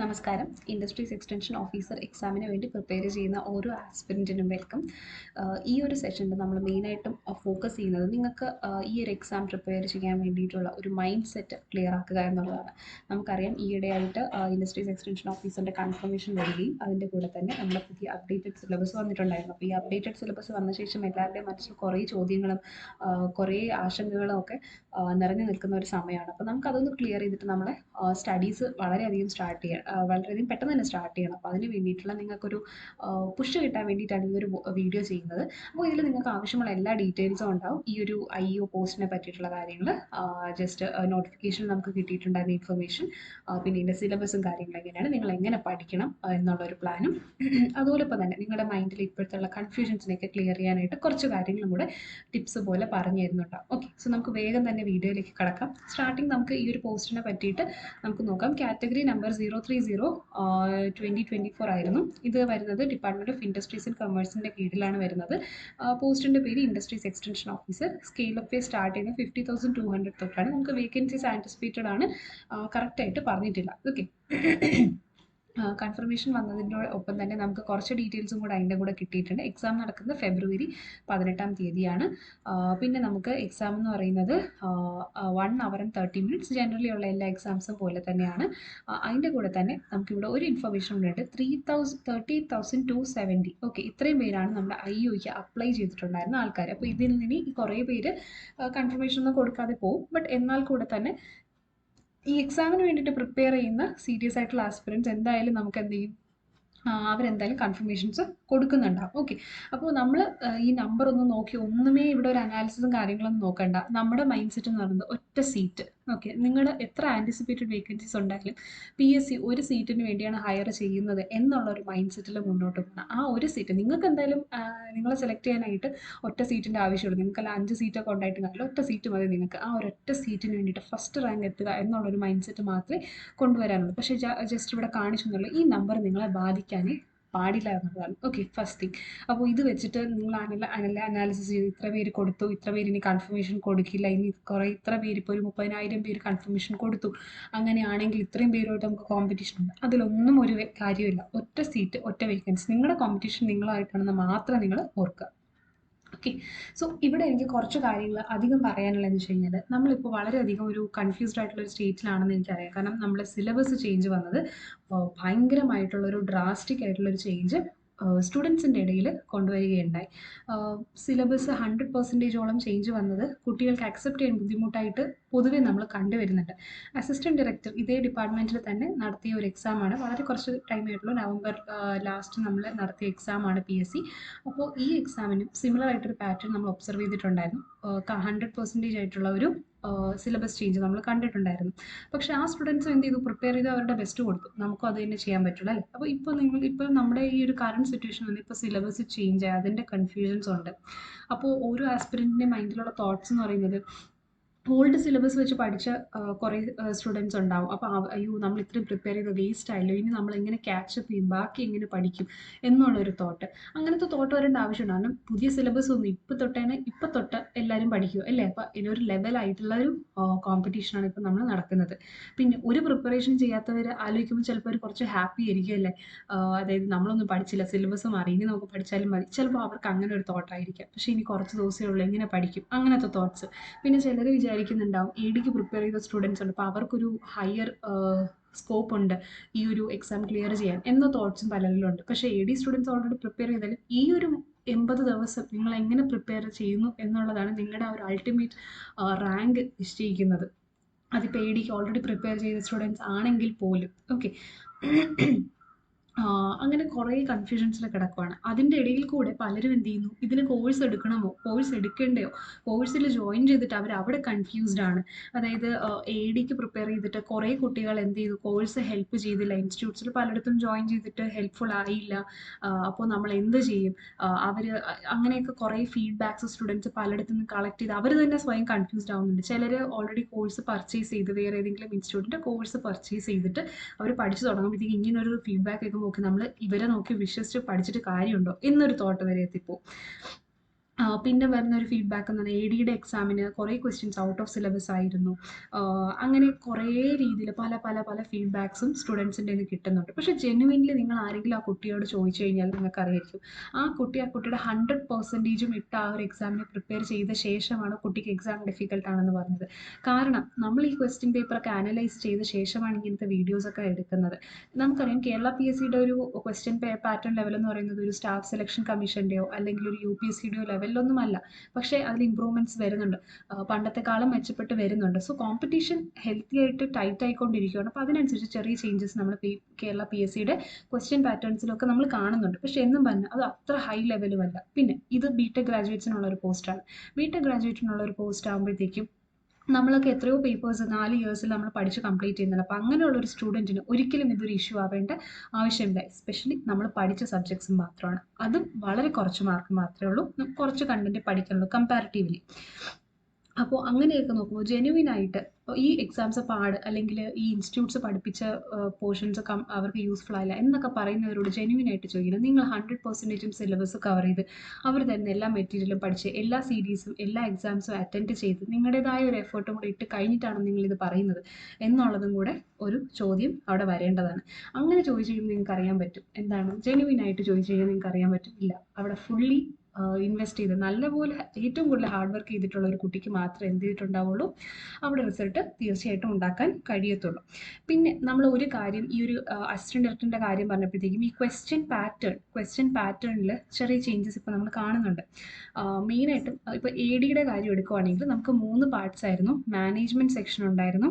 നമസ്കാരം. Industries extension officer എക്സാമിന് വേണ്ടി പ്രിപ്പയർ ചെയ്യുന്ന ഓരോ ആസ്പിരൻറ്റിനും വെൽക്കം. ഈ ഒരു സെഷനിൽ നമ്മൾ മെയിനായിട്ടും ഫോക്കസ് ചെയ്യുന്നത് നിങ്ങൾക്ക് ഈ ഒരു എക്സാം പ്രിപ്പയർ ചെയ്യാൻ വേണ്ടിയിട്ടുള്ള ഒരു മൈൻഡ് സെറ്റ് ക്ലിയർ ആക്കുക എന്നുള്ളതാണ്. നമുക്കറിയാം ഈയിടെയായിട്ട് ഇൻഡസ്ട്രീസ് എക്സ്റ്റൻഷൻ ഓഫീസറിൻ്റെ കൺഫർമേഷൻ വരികയും അതിൻ്റെ കൂടെ തന്നെ നമ്മുടെ പുതിയ അപ്ഡേറ്റഡ് സിലബസ് വന്നിട്ടുണ്ടായിരുന്നു. അപ്പോൾ ഈ അപ്ഡേറ്റഡ് സിലബസ് വന്ന ശേഷം എല്ലാവരുടെയും മനസ്സിൽ കുറേ ചോദ്യങ്ങളും കുറേ ആശങ്കകളും ഒക്കെ നിറഞ്ഞു നിൽക്കുന്ന ഒരു സമയമാണ്. അപ്പോൾ നമുക്കതൊന്ന് ക്ലിയർ ചെയ്തിട്ട് നമ്മളെ സ്റ്റഡീസ് വളരെയധികം വളരെയധികം പെട്ടെന്ന് തന്നെ സ്റ്റാർട്ട് ചെയ്യണം. അപ്പോൾ അതിന് വേണ്ടിയിട്ടുള്ള നിങ്ങൾക്കൊരു പുഷ് കിട്ടാൻ വേണ്ടിയിട്ടാണ് ഈ ഒരു വീഡിയോ ചെയ്യുന്നത്. അപ്പോൾ ഇതിൽ നിങ്ങൾക്ക് ആവശ്യമുള്ള എല്ലാ ഡീറ്റെയിൽസും ഉണ്ടാവും. ഈ ഒരു IEO പോസ്റ്റിനെ പറ്റിയിട്ടുള്ള കാര്യങ്ങൾ, ജസ്റ്റ് നോട്ടിഫിക്കേഷൻ നമുക്ക് കിട്ടിയിട്ടുണ്ടായിരുന്ന ഇൻഫർമേഷൻ, പിന്നെ ഇതിൻ്റെ സിലബസും കാര്യങ്ങളും എങ്ങനെയാണ്, നിങ്ങൾ എങ്ങനെ പഠിക്കണം എന്നുള്ളൊരു പ്ലാനും, അതോടൊപ്പം തന്നെ നിങ്ങളുടെ മൈൻഡിൽ ഇപ്പോഴത്തുള്ള കൺഫ്യൂഷൻസിനെയൊക്കെ ക്ലിയർ ചെയ്യാനായിട്ട് കുറച്ച് കാര്യങ്ങളും കൂടെ ടിപ്സ് പോലെ പറഞ്ഞു തരുന്നുണ്ടാവും. ഓക്കെ, സോ നമുക്ക് വേഗം തന്നെ വീഡിയോയിലേക്ക് കടക്കാം. സ്റ്റാർട്ടിങ് നമുക്ക് ഈ ഒരു പോസ്റ്റിനെ പറ്റിയിട്ട് നമുക്ക് നോക്കാം. കാറ്റഗറി നമ്പർ 030/2024 ആയിരുന്നു. ഇത് വരുന്നത് ഡിപ്പാർട്ട്മെൻറ്റ് ഓഫ് ഇൻഡസ്ട്രീസ് ആൻഡ് കൊമേഴ്സിൻ്റെ കീഴിലാണ് വരുന്നത്. പോസ്റ്റിൻ്റെ പേര് industries extension officer. Scale of pay start ചെയ്യുന്നത് 50,200 തൊട്ടാണ്. നമുക്ക് വേക്കൻസീസ് ആൻറ്റിസിപ്പേറ്റഡ് ആണ്, കറക്റ്റായിട്ട് പറഞ്ഞിട്ടില്ല. ഓക്കെ, കൺഫർമേഷൻ വന്നതിൻ്റെ ഒപ്പം തന്നെ നമുക്ക് കുറച്ച് ഡീറ്റെയിൽസും കൂടെ അതിൻ്റെ കൂടെ കിട്ടിയിട്ടുണ്ട്. എക്സാം നടക്കുന്നത് ഫെബ്രുവരി 18-ാം തീയതിയാണ്. പിന്നെ നമുക്ക് എക്സാം എന്ന് പറയുന്നത് 1 hour and 30 minutes. ജനറലി ഉള്ള എല്ലാ എക്സാംസും പോലെ തന്നെയാണ്. അതിൻ്റെ കൂടെ തന്നെ നമുക്കിവിടെ ഒരു ഇൻഫർമേഷൻ ഉണ്ട്. 38,270. ഓക്കെ, ഇത്രയും പേരാണ് നമ്മുടെ IEOയ്ക്ക് അപ്ലൈ ചെയ്തിട്ടുണ്ടായിരുന്ന ആൾക്കാർ. അപ്പോൾ ഇതിൽ നിന്ന് കുറേ പേര് കൺഫർമേഷൻ ഒന്നും കൊടുക്കാതെ പോകും. ബട്ട് എന്നാൽ കൂടെ തന്നെ ഈ എക്സാമിന് വേണ്ടിയിട്ട് പ്രിപ്പയർ ചെയ്യുന്ന സീരിയസ് ആയിട്ടുള്ള ആസ്പിരൻസ് എന്തായാലും നമുക്ക് എന്ത് ചെയ്യും, അവരെന്തായാലും കൺഫർമേഷൻസ് കൊടുക്കുന്നുണ്ടാവും. ഓക്കെ, അപ്പോൾ നമ്മൾ ഈ നമ്പർ ഒന്ന് നോക്കി ഒന്നുമേ ഇവിടെ ഒരു അനാലിസിസും കാര്യങ്ങളൊന്നും നോക്കണ്ട. നമ്മുടെ മൈൻഡ് സെറ്റ് എന്ന് പറയുന്നത് ഒറ്റ സീറ്റ്. ഓക്കെ, നിങ്ങൾ എത്ര ആൻറ്റിസിപ്പേറ്റഡ് വേക്കൻസീസ് ഉണ്ടായാലും PSC ഒരു സീറ്റിന് വേണ്ടിയാണ് ഹയർ ചെയ്യുന്നത് എന്നുള്ള ഒരു മൈൻഡ് സെറ്റിൽ മുന്നോട്ട് പോകണം. ആ ഒരു സീറ്റ് നിങ്ങൾക്ക് എന്തായാലും നിങ്ങളെ സെലക്ട് ചെയ്യാനായിട്ട് ഒറ്റ സീറ്റിൻ്റെ ആവശ്യമുള്ളൂ. നിങ്ങൾക്കല്ല 5 സീറ്റൊക്കെ ഉണ്ടായിട്ട് കാര്യമില്ല, ഒറ്റ സീറ്റ് മതി നിങ്ങൾക്ക്. ആ ഒരൊറ്റ സീറ്റിന് വേണ്ടിയിട്ട് ഫസ്റ്റ് റാങ്ക് എത്തുക എന്നുള്ളൊരു മൈൻഡ് സെറ്റ് മാത്രമേ കൊണ്ടുവരാനുള്ളൂ. പക്ഷേ ജസ്റ്റ് ഇവിടെ കാണിച്ചെന്നുള്ള ഈ നമ്പർ നിങ്ങളെ ബാധിക്കാനേ പാടില്ല എന്നുള്ളതാണ്. Okay, first thing. അപ്പോൾ ഇത് വെച്ചിട്ട് നിങ്ങൾ അനാലിസിസ് ചെയ്ത് ഇത്ര പേര് കൊടുത്തു, ഇത്ര പേര് ഇനി കൺഫർമേഷൻ കൊടുക്കില്ല, ഇനി ഇത്ര പേര് ഇപ്പോൾ ഒരു 30,000 പേര് കൺഫർമേഷൻ കൊടുത്തു, അങ്ങനെയാണെങ്കിൽ ഇത്രയും പേരുമായിട്ട് നമുക്ക് കോമ്പറ്റീഷൻ ഉണ്ട്. അതിലൊന്നും ഒരു കാര്യമില്ല. ഒറ്റ സീറ്റ്, ഒറ്റ വേക്കൻസി. നിങ്ങളുടെ കോമ്പറ്റീഷൻ നിങ്ങളായിട്ടാണെന്ന് മാത്രം നിങ്ങൾ ഓർക്കുക. ഓക്കെ, സോ ഇവിടെ എനിക്ക് കുറച്ച് കാര്യങ്ങൾ അധികം പറയാനുള്ളതെന്ന് വെച്ച് കഴിഞ്ഞാൽ നമ്മളിപ്പോൾ വളരെയധികം ഒരു കൺഫ്യൂസ്ഡ് ആയിട്ടുള്ള ഒരു സ്റ്റേറ്റിലാണെന്ന് എനിക്കറിയാം. കാരണം നമ്മുടെ സിലബസ് ചേഞ്ച് വന്നത് ഭയങ്കരമായിട്ടുള്ളൊരു ഡ്രാസ്റ്റിക് ആയിട്ടുള്ളൊരു ചേഞ്ച് സ്റ്റുഡൻസിൻ്റെ ഇടയിൽ കൊണ്ടുവരികയുണ്ടായി. സിലബസ് 100% ചേഞ്ച് വന്നത് കുട്ടികൾക്ക് അക്സെപ്റ്റ് ചെയ്യാൻ ബുദ്ധിമുട്ടായിട്ട് പൊതുവെ നമ്മൾ കണ്ടുവരുന്നുണ്ട്. അസിസ്റ്റൻറ്റ് ഡയറക്ടർ ഇതേ ഡിപ്പാർട്ട്മെൻറ്റിൽ തന്നെ നടത്തിയ ഒരു എക്സാമാണ്. വളരെ കുറച്ച് ടൈമായിട്ടുള്ളൂ, നവംബർ ലാസ്റ്റ് നമ്മൾ നടത്തിയ എക്സാമാണ് PSC. അപ്പോൾ ഈ എക്സാമിനും സിമിലർ ആയിട്ടൊരു പാറ്റേൺ നമ്മൾ ഒബ്സർവ് ചെയ്തിട്ടുണ്ടായിരുന്നു. 100% ആയിട്ടുള്ള ഒരു സിലബസ് ചേഞ്ച് നമ്മൾ കണ്ടിട്ടുണ്ടായിരുന്നു. പക്ഷേ ആ സ്റ്റുഡൻസ് എന്ത് ചെയ്തു, പ്രിപ്പയർ ചെയ്ത് അവരുടെ ബെസ്റ്റ് കൊടുത്തു. നമുക്കും അത് തന്നെ ചെയ്യാൻ പറ്റുള്ളൂ അല്ലേ. അപ്പോൾ ഇപ്പോൾ നമ്മുടെ ഈ ഒരു കറണ്ട് സിറ്റുവേഷൻ വന്ന് ഇപ്പോൾ സിലബസ് ചേഞ്ച് ആയി, അതിൻ്റെ കൺഫ്യൂഷൻസ് ഉണ്ട്. അപ്പോൾ ഓരോ ആസ്പിരൻറ്റിൻ്റെ മൈൻഡിലുള്ള തോട്ട്സ് എന്ന് പറയുന്നത് ഓൾഡ് സിലബസ് വെച്ച് പഠിച്ച കുറേ സ്റ്റുഡൻസ് ഉണ്ടാവും. അപ്പോൾ അയ്യോ നമ്മൾ ഇത്രയും പ്രിപ്പയർ ചെയ്ത് വേസ്റ്റ് ആയല്ലോ, ഇനി നമ്മൾ എങ്ങനെ ക്യാച്ചപ്പ് ചെയ്യും, ബാക്കി എങ്ങനെ പഠിക്കും എന്നുള്ളൊരു തോട്ട്. അങ്ങനത്തെ തോട്ട് വരേണ്ട ആവശ്യമുണ്ട്. കാരണം പുതിയ സിലബസ് ഒന്നും ഇപ്പം തൊട്ട് എല്ലാവരും പഠിക്കുക അല്ലേ. അപ്പോൾ ഇതിനൊരു ലെവലായിട്ടുള്ള ഒരു കോമ്പറ്റീഷനാണ് ഇപ്പോൾ നമ്മൾ നടക്കുന്നത്. പിന്നെ ഒരു പ്രിപ്പറേഷൻ ചെയ്യാത്തവർ ആലോചിക്കുമ്പോൾ ചിലപ്പോൾ അവർ കുറച്ച് ഹാപ്പി ആയിരിക്കും അല്ലേ. അതായത് നമ്മളൊന്നും പഠിച്ചില്ല, സിലബസ് മാറി, ഇനി നമുക്ക് പഠിച്ചാലും മതി. ചിലപ്പോൾ അവർക്ക് അങ്ങനെ ഒരു തോട്ടായിരിക്കാം. പക്ഷേ ഇനി കുറച്ച് ദിവസമേ ഉള്ളൂ, എങ്ങനെ പഠിക്കും, അങ്ങനത്തെ തോട്ട്സ്. പിന്നെ ചിലർ വിചാരിക്കുന്നുണ്ടാവും EDക്ക് പ്രിപ്പയർ ചെയ്ത സ്റ്റുഡൻസ് ഉണ്ട്, അപ്പോൾ അവർക്കൊരു ഹയർ സ്കോപ്പ് ഉണ്ട് ഈ ഒരു എക്സാം ക്ലിയർ ചെയ്യാൻ എന്ന തോട്ട്സും പലരിലും ഉണ്ട്. പക്ഷേ AD സ്റ്റുഡൻസ് ഓൾറെഡി പ്രിപ്പയർ ചെയ്താലും ഈ ഒരു 80 ദിവസം നിങ്ങൾ എങ്ങനെ പ്രിപ്പയർ ചെയ്യുന്നു എന്നുള്ളതാണ് നിങ്ങളുടെ ആ ഒരു അൾട്ടിമേറ്റ് റാങ്ക് നിശ്ചയിക്കുന്നത്. അതിപ്പോൾ ADക്ക് ഓൾറെഡി പ്രിപ്പയർ ചെയ്ത സ്റ്റുഡൻസ് ആണെങ്കിൽ പോലും. ഓക്കെ, അങ്ങനെ കുറേ കൺഫ്യൂഷൻസിൽ കിടക്കുവാണ്. അതിൻ്റെ ഇടയിൽ കൂടെ പലരും എന്ത് ചെയ്യുന്നു, ഇതിന് കോഴ്സ് എടുക്കണമോ, കോഴ്സ് എടുക്കേണ്ടയോ, കോഴ്സിൽ ജോയിൻ ചെയ്തിട്ട് അവർ അവിടെ കൺഫ്യൂസ്ഡ് ആണ്. അതായത് ADക്ക് പ്രിപ്പയർ ചെയ്തിട്ട് കുറേ കുട്ടികൾ എന്ത് ചെയ്തു, കോഴ്സ് ഹെൽപ്പ് ചെയ്തില്ല, ഇൻസ്റ്റിറ്റ്യൂട്ട്സിൽ പലയിടത്തും ജോയിൻ ചെയ്തിട്ട് ഹെൽപ്ഫുൾ ആയില്ല. അപ്പോൾ നമ്മൾ എന്ത് ചെയ്യും, അവർ അങ്ങനെയൊക്കെ കുറേ ഫീഡ്ബാക്ക്സ് സ്റ്റുഡൻസ് പലയിടത്തു നിന്ന് കളക്ട് ചെയ്ത് അവർ തന്നെ സ്വയം കൺഫ്യൂസ്ഡ് ആവുന്നുണ്ട്. ചിലർ ഓൾറെഡി കോഴ്സ് പർച്ചേസ് ചെയ്ത് വേറെ ഏതെങ്കിലും ഇൻസ്റ്റിറ്റ്യൂട്ടിൻ്റെ കോഴ്സ് പർച്ചേസ് ചെയ്തിട്ട് അവർ പഠിച്ചു തുടങ്ങുമ്പോഴത്തേക്ക് ഇങ്ങനൊരു ഫീഡ്ബാക്ക് ഒക്കെ നോക്കി നമ്മൾ ഇവരെ നോക്കി വിശ്വസിച്ച് പഠിച്ചിട്ട് കാര്യമുണ്ടോ എന്നൊരു തോട്ട് വരെ എത്തിപ്പോവും. പിന്നെ വരുന്നൊരു ഫീഡ്ബാക്ക് എന്ന് പറഞ്ഞാൽ ADയുടെ എക്സാമിന് കുറേ ക്വസ്റ്റ്യൻസ് ഔട്ട് ഓഫ് സിലബസ് ആയിരുന്നു. അങ്ങനെ കുറേ രീതിയിൽ പല പല പല ഫീഡ്ബാക്സും സ്റ്റുഡൻസിൻ്റെ നിന്ന് കിട്ടുന്നുണ്ട്. പക്ഷേ ജെന്യുവിൻലി നിങ്ങൾ ആരെങ്കിലും ആ കുട്ടിയോട് ചോദിച്ചു കഴിഞ്ഞാൽ നിങ്ങൾക്കറിയായിരിക്കും ആ കുട്ടിയുടെ 100% ഇട്ട ആ ഒരു എക്സാമിന് പ്രിപ്പയർ ചെയ്ത ശേഷമാണ് കുട്ടിക്ക് എക്സാം ഡിഫിക്കൽട്ട് ആണെന്ന് പറഞ്ഞത്. കാരണം നമ്മൾ ഈ ക്വസ്റ്റ്യൻ പേപ്പറൊക്കെ അനലൈസ് ചെയ്ത ശേഷമാണ് ഇങ്ങനത്തെ വീഡിയോസൊക്കെ എടുക്കുന്നത്. നമുക്കറിയാം കേരള PSCയുടെ ഒരു ക്വസ്റ്റ്യൻ പാറ്റേൺ ലെവൽ എന്ന് പറയുന്നത് ഒരു സ്റ്റാഫ് സെലക്ഷൻ കമ്മീഷൻ്റെയോ അല്ലെങ്കിൽ ഒരു UPSCയുടെയോ ലെവലിലൊന്നുമല്ല. പക്ഷേ അതിൽ ഇമ്പ്രൂവ്മെൻറ്റ്സ് വരുന്നുണ്ട്. പണ്ടത്തെക്കാളും മെച്ചപ്പെട്ട് വരുന്നുണ്ട്. സോ കോമ്പറ്റീഷൻ ഹെൽത്തി ആയിട്ട് ടൈറ്റ് ആയിക്കൊണ്ടിരിക്കുകയാണ്. അപ്പോൾ അതിനനുസരിച്ച് ചെറിയ ചേഞ്ചസ് നമ്മൾ കേരള PSCയുടെ ക്വസ്റ്റ്യൻ പാറ്റേൺസിലൊക്കെ നമ്മൾ കാണുന്നുണ്ട്. പക്ഷേ എന്നും പറഞ്ഞാൽ അത് അത്ര ഹൈ ലെവലുമല്ല. പിന്നെ ഇത് BTech ഗ്രാജുവേറ്റ്സിനുള്ള ഒരു പോസ്റ്റാണ്. BTech ഗ്രാജുവേറ്റിനുള്ള ഒരു പോസ്റ്റ് ആകുമ്പോഴത്തേക്കും നമ്മളൊക്കെ എത്രയോ പേപ്പേഴ്സ് 4 ഇയേഴ്സിൽ നമ്മൾ പഠിച്ച് കംപ്ലീറ്റ് ചെയ്യുന്നുണ്ട്. അപ്പോൾ അങ്ങനെയുള്ളൊരു സ്റ്റുഡൻറ്റിന് ഒരിക്കലും ഇതൊരു ഇഷ്യൂ ആവേണ്ട ആവശ്യമില്ല. എസ്പെഷ്യലി നമ്മൾ പഠിച്ച സബ്ജക്ട്സ് മാത്രമാണ്. അതും വളരെ കുറച്ച് മാർക്ക് മാത്രമേ ഉള്ളൂ. കുറച്ച് കണ്ടന്റ് പഠിക്കാനുള്ളൂ കമ്പാരിറ്റീവ്ലി. അപ്പോൾ അങ്ങനെയൊക്കെ നോക്കുമ്പോൾ ജെന്യുവിനായിട്ട് ഈ എക്സാംസ് അല്ലെങ്കിൽ ഈ ഇൻസ്റ്റിറ്റ്യൂട്ട്സ് പഠിപ്പിച്ച പോർഷൻസ് അവർക്ക് യൂസ്ഫുൾ ആയില്ല എന്നൊക്കെ പറയുന്നവരോട് ജെന്യുവിനായിട്ട് ചോദിക്കണം. നിങ്ങൾ 100% സിലബസ് കവർ ചെയ്ത് അവർ തരുന്ന എല്ലാ മെറ്റീരിയലും പഠിച്ച് എല്ലാ സീരീസും എല്ലാ എക്സാംസും അറ്റൻഡ് ചെയ്ത് നിങ്ങളുടേതായ ഒരു എഫേർട്ടും കൂടെ ഇട്ട് കഴിഞ്ഞിട്ടാണ് നിങ്ങളിത് പറയുന്നത് എന്നുള്ളതും കൂടെ ഒരു ചോദ്യം അവിടെ വരേണ്ടതാണ്. അങ്ങനെ ചോദിച്ചു കഴിയുമ്പോൾ നിങ്ങൾക്ക് അറിയാൻ പറ്റും എന്താണ് ജെന്യുവിനായിട്ട് ചോദിച്ചു കഴിഞ്ഞാൽ നിങ്ങൾക്ക് അറിയാൻ പറ്റും ഇല്ല അവിടെ ഫുള്ളി ഇൻവെസ്റ്റ് ചെയ്ത് നല്ലപോലെ ഏറ്റവും കൂടുതൽ ഹാർഡ് വർക്ക് ചെയ്തിട്ടുള്ള ഒരു കുട്ടിക്ക് മാത്രമേ എന്ത് ചെയ്തിട്ടുണ്ടാവുള്ളൂ അവിടെ റിസൾട്ട് തീർച്ചയായിട്ടും ഉണ്ടാക്കാൻ കഴിയത്തുള്ളൂ. പിന്നെ നമ്മൾ ഒരു കാര്യം ഈ ഒരു അസിസ്റ്റന്റ് ഡയറക്ടറിൻ്റെ കാര്യം പറഞ്ഞപ്പോഴത്തേക്കും ഈ ക്വസ്റ്റ്യൻ പാറ്റേണിൽ ചെറിയ ചേഞ്ചസ് ഇപ്പോൾ നമ്മൾ കാണുന്നുണ്ട്. മെയിനായിട്ടും ഇപ്പോൾ ADയുടെ കാര്യം എടുക്കുവാണെങ്കിൽ നമുക്ക് 3 പാർട്സ് ആയിരുന്നു. മാനേജ്മെൻറ്റ് സെക്ഷൻ ഉണ്ടായിരുന്നു,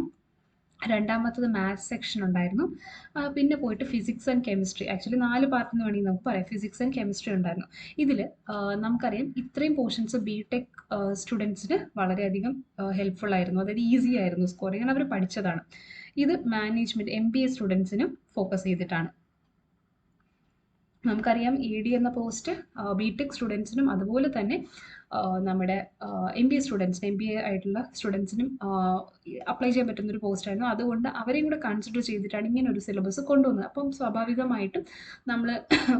രണ്ടാമത്തത് മാത്സ് സെക്ഷൻ ഉണ്ടായിരുന്നു, പിന്നെ പോയിട്ട് physics and chemistry. Actually 4 part എന്ന് വേണമെങ്കിൽ നമുക്ക് പറയാം. ഫിസിക്സ് ആൻഡ് കെമിസ്ട്രി ഉണ്ടായിരുന്നു. ഇതിൽ നമുക്കറിയാം ഇത്രയും പോർഷൻസ് BTech സ്റ്റുഡൻസിന് വളരെയധികം ഹെൽപ്ഫുൾ ആയിരുന്നു. അതായത് ഈസി ആയിരുന്നു സ്കോർ ചെയ്യാൻ, അവർ പഠിച്ചതാണ്. ഇത് മാനേജ്മെൻറ്റ് MBA സ്റ്റുഡൻസിനും ഫോക്കസ് ചെയ്തിട്ടാണ്. നമുക്കറിയാം AD എന്ന പോസ്റ്റ് BTech സ്റ്റുഡൻസിനും അതുപോലെ തന്നെ നമ്മുടെ MBA സ്റ്റുഡൻസിന് MBA ആയിട്ടുള്ള സ്റ്റുഡൻസിനും അപ്ലൈ ചെയ്യാൻ പറ്റുന്നൊരു പോസ്റ്റായിരുന്നു. അതുകൊണ്ട് അവരെയും കൂടെ കൺസിഡർ ചെയ്തിട്ടാണ് ഇങ്ങനെ ഒരു സിലബസ് കൊണ്ടുവന്നത്. അപ്പം സ്വാഭാവികമായിട്ടും നമ്മൾ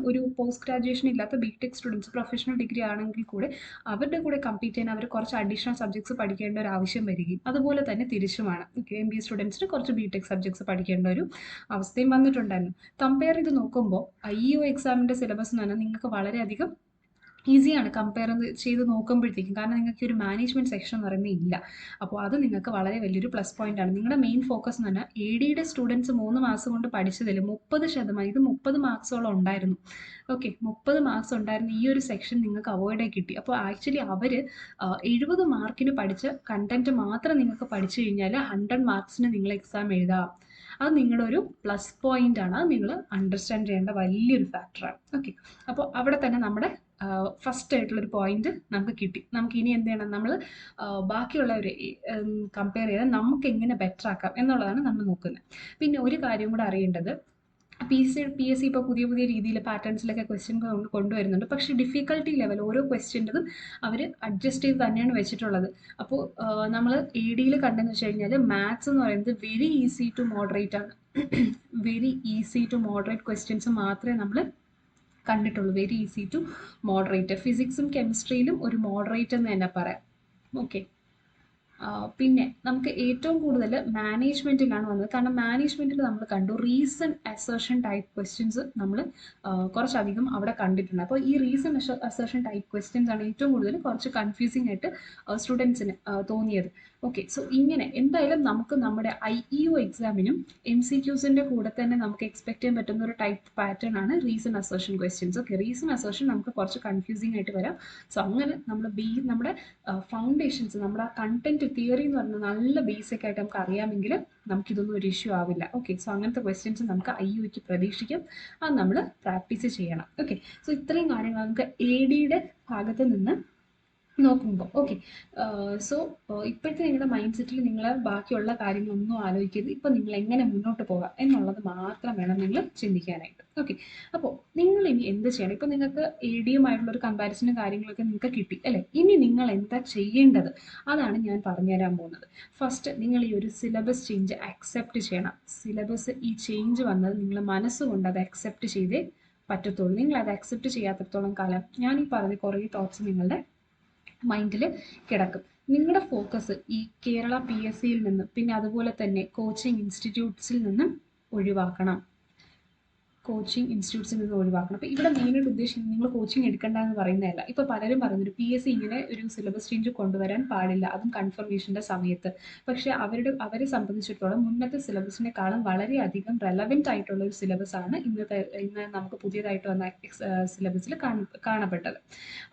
ഒരു പോസ്റ്റ് ഗ്രാജുവേഷൻ ഇല്ലാത്ത BTech സ്റ്റുഡൻസ് പ്രൊഫഷണൽ ഡിഗ്രി ആണെങ്കിൽ കൂടെ അവരുടെ കൂടെ കമ്പീറ്റ് ചെയ്യാൻ അവർ കുറച്ച് അഡീഷണൽ സബ്ജക്ട്സ് പഠിക്കേണ്ട ഒരു ആവശ്യം വരികയും അതുപോലെ തന്നെ തിരിച്ചുമാണ് MBA സ്റ്റുഡൻസിന് കുറച്ച് BTech സബ്ജക്ട്സ് പഠിക്കേണ്ട ഒരു അവസ്ഥയും വന്നിട്ടുണ്ടായിരുന്നു. കമ്പയർ ചെയ്ത് നോക്കുമ്പോൾ IEO എക്സാമിൻ്റെ സിലബസ് എന്ന് പറഞ്ഞാൽ നിങ്ങൾക്ക് വളരെയധികം ഈസിയാണ് കമ്പയർ ചെയ്ത് നോക്കുമ്പോഴത്തേക്കും. കാരണം നിങ്ങൾക്ക് ഒരു മാനേജ്മെൻറ്റ് സെക്ഷൻ എന്ന് പറയുന്നത് ഇല്ല. അപ്പോൾ അത് നിങ്ങൾക്ക് വളരെ വലിയൊരു പ്ലസ് പോയിൻ്റാണ്. നിങ്ങളുടെ മെയിൻ ഫോക്കസ് എന്ന് പറഞ്ഞാൽ ADയുടെ സ്റ്റുഡൻസ് 3 മാസം കൊണ്ട് പഠിച്ചതിൽ 30%, ഇത് 30 മാർക്സോളം ഉണ്ടായിരുന്നു. ഓക്കെ, 30 മാർക്സ് ഉണ്ടായിരുന്ന ഈ ഒരു സെക്ഷൻ നിങ്ങൾക്ക് അവോയ്ഡായി കിട്ടി. അപ്പോൾ ആക്ച്വലി അവർ 70 മാർക്കിന് പഠിച്ച കണ്ടൻറ്റ് മാത്രം നിങ്ങൾക്ക് പഠിച്ചു കഴിഞ്ഞാൽ 100 മാർക്സിന് നിങ്ങൾ എക്സാം എഴുതാം. അത് നിങ്ങളുടെ ഒരു പ്ലസ് പോയിൻ്റാണ്. അത് നിങ്ങൾ അണ്ടർസ്റ്റാൻഡ് ചെയ്യേണ്ട വലിയൊരു ഫാക്ടറാണ്. ഓക്കെ, അപ്പോൾ അവിടെ തന്നെ നമ്മുടെ ഫസ്റ്റ് ആയിട്ടുള്ളൊരു പോയിന്റ് നമുക്ക് കിട്ടി. നമുക്ക് ഇനി എന്ത് ചെയ്യണം, നമ്മൾ ബാക്കിയുള്ളവരെ കമ്പയർ ചെയ്താൽ നമുക്ക് എങ്ങനെ ബെറ്റർ ആക്കാം എന്നുള്ളതാണ് നമ്മൾ നോക്കുന്നത്. പിന്നെ ഒരു കാര്യം കൂടെ അറിയേണ്ടത്, PSC ഇപ്പോൾ പുതിയ പുതിയ രീതിയിൽ പാറ്റേൺസിലൊക്കെ ക്വസ്റ്റ്യൻ കൊണ്ടുവരുന്നുണ്ട്. പക്ഷേ ഡിഫിക്കൽട്ടി ലെവൽ ഓരോ ക്വസ്റ്റ്യൻ്റെതും അവർ അഡ്ജസ്റ്റ് ചെയ്ത് തന്നെയാണ് വെച്ചിട്ടുള്ളത്. അപ്പോൾ നമ്മൾ ADയിൽ കണ്ടെന്ന് വെച്ച് കഴിഞ്ഞാൽ മാത്സ് എന്ന് പറയുന്നത് വെരി ഈസി ടു മോഡറേറ്റ് ആണ്. Very easy to moderate questions മാത്രമേ നമ്മൾ കണ്ടിട്ടുള്ളൂ. Very easy to moderate. ഫിസിക്സും കെമിസ്ട്രിയിലും ഒരു മോഡറേറ്റ് എന്ന് തന്നെ പറയാം. ഓക്കെ, പിന്നെ നമുക്ക് ഏറ്റവും കൂടുതൽ മാനേജ്മെൻറ്റിലാണ് വന്നത്. കാരണം മാനേജ്മെൻറ്റിൽ നമ്മൾ കണ്ടു റീസൺ അസേർഷൻ ടൈപ്പ് ക്വസ്റ്റ്യൻസ് നമ്മൾ കുറച്ചധികം അവിടെ കണ്ടിട്ടുണ്ട്. അപ്പോൾ ഈ റീസൺ അസേർഷൻ ടൈപ്പ് ക്വസ്റ്റ്യൻസ് ആണ് ഏറ്റവും കൂടുതൽ കുറച്ച് കൺഫ്യൂസിങ് ആയിട്ട് സ്റ്റുഡൻസിന് തോന്നിയത്. ഓക്കെ, സോ ഇങ്ങനെ എന്തായാലും നമുക്ക് നമ്മുടെ IEO എക്സാമിനും MCQസിൻ്റെ കൂടെ തന്നെ നമുക്ക് എക്സ്പെക്ട് ചെയ്യാൻ പറ്റുന്ന ഒരു ടൈപ്പ് പാറ്റേൺ ആണ് reason assertion questions. Okay, reason assertion നമുക്ക് കുറച്ച് കൺഫ്യൂസിങ് ആയിട്ട് വരാം. സോ അങ്ങനെ നമ്മൾ നമ്മുടെ ഫൗണ്ടേഷൻസ്, നമ്മുടെ ആ കണ്ടന്റ് തിയറി എന്ന് പറഞ്ഞാൽ നല്ല ബേസിക് ആയിട്ട് നമുക്ക് അറിയാമെങ്കിൽ നമുക്കിതൊന്നും ഒരു ഇഷ്യൂ ആവില്ല. ഓക്കെ, സോ അങ്ങനത്തെ ക്വസ്റ്റ്യൻസ് നമുക്ക് IEOയ്ക്ക് പ്രതീക്ഷിക്കാം. അത് നമ്മൾ പ്രാക്ടീസ് ചെയ്യണം. ഓക്കെ, സോ ഇത്രയും കാര്യങ്ങൾ നമുക്ക് ADയുടെ ഭാഗത്ത് നിന്ന് നോക്കുമ്പോൾ. ഓക്കെ, സോ ഇപ്പോഴത്തെ നിങ്ങളുടെ മൈൻഡ് സെറ്റിൽ നിങ്ങൾ ബാക്കിയുള്ള കാര്യങ്ങളൊന്നും ആലോചിക്കരുത്. ഇപ്പം നിങ്ങൾ എങ്ങനെ മുന്നോട്ട് പോകാം എന്നുള്ളത് മാത്രം വേണം നിങ്ങൾ ചിന്തിക്കാനായിട്ട്. ഓക്കെ, അപ്പോൾ നിങ്ങൾ ഇനി എന്ത് ചെയ്യണം? ഇപ്പം നിങ്ങൾക്ക് ADയുമായിട്ടുള്ളൊരു കമ്പാരിസനും കാര്യങ്ങളൊക്കെ നിങ്ങൾക്ക് കിട്ടി അല്ലേ? ഇനി നിങ്ങൾ എന്താ ചെയ്യേണ്ടത് അതാണ് ഞാൻ പറഞ്ഞുതരാൻ പോകുന്നത്. ഫസ്റ്റ് നിങ്ങൾ ഈ ഒരു സിലബസ് ചേഞ്ച് അക്സെപ്റ്റ് ചെയ്യണം. സിലബസ് ഈ ചേഞ്ച് വന്നത് നിങ്ങൾ മനസ്സുകൊണ്ട് അത് അക്സെപ്റ്റ് ചെയ്തേ പറ്റത്തുള്ളൂ. നിങ്ങൾ അത് അക്സെപ്റ്റ് ചെയ്യാത്തിടത്തോളം കാലം ഞാൻ ഈ പറഞ്ഞ കുറേ തോട്ട്സ് നിങ്ങളുടെ മൈൻഡിൽ കിടക്കും. നിങ്ങളുടെ ഫോക്കസ് ഈ കേരള PSC യിൽ നിന്നും പിന്നെ അതുപോലെ തന്നെ കോച്ചിങ് ഇൻസ്റ്റിറ്റ്യൂട്ട്സിൽ നിന്നും ഒഴിവാക്കണം. കോച്ചിങ് ഇൻസ്റ്റിറ്റ്യൂട്ട്സിൽ നിന്ന് ഒഴിവാക്കണം. അപ്പോൾ ഇവിടെ മെയിനായിട്ട് ഉദ്ദേശിക്കുന്നത് നിങ്ങൾ കോച്ചിങ് എടുക്കേണ്ട എന്ന് പറയുന്നതല്ല. ഇപ്പോൾ പലരും പറയുന്നൊരു PSC ഇങ്ങനെ ഒരു സിലബസ് ചേഞ്ച് കൊണ്ടുവരാൻ പാടില്ല, അതും കൺഫർമേഷൻ്റെ സമയത്ത്. പക്ഷേ അവരെ സംബന്ധിച്ചിടത്തോളം മുന്നത്തെ സിലബസിനെക്കാളും വളരെയധികം റെലവെൻ്റ് ആയിട്ടുള്ള ഒരു സിലബസാണ് ഇന്ന് നമുക്ക് പുതിയതായിട്ട് വന്ന സിലബസിൽ കാണപ്പെട്ടത്.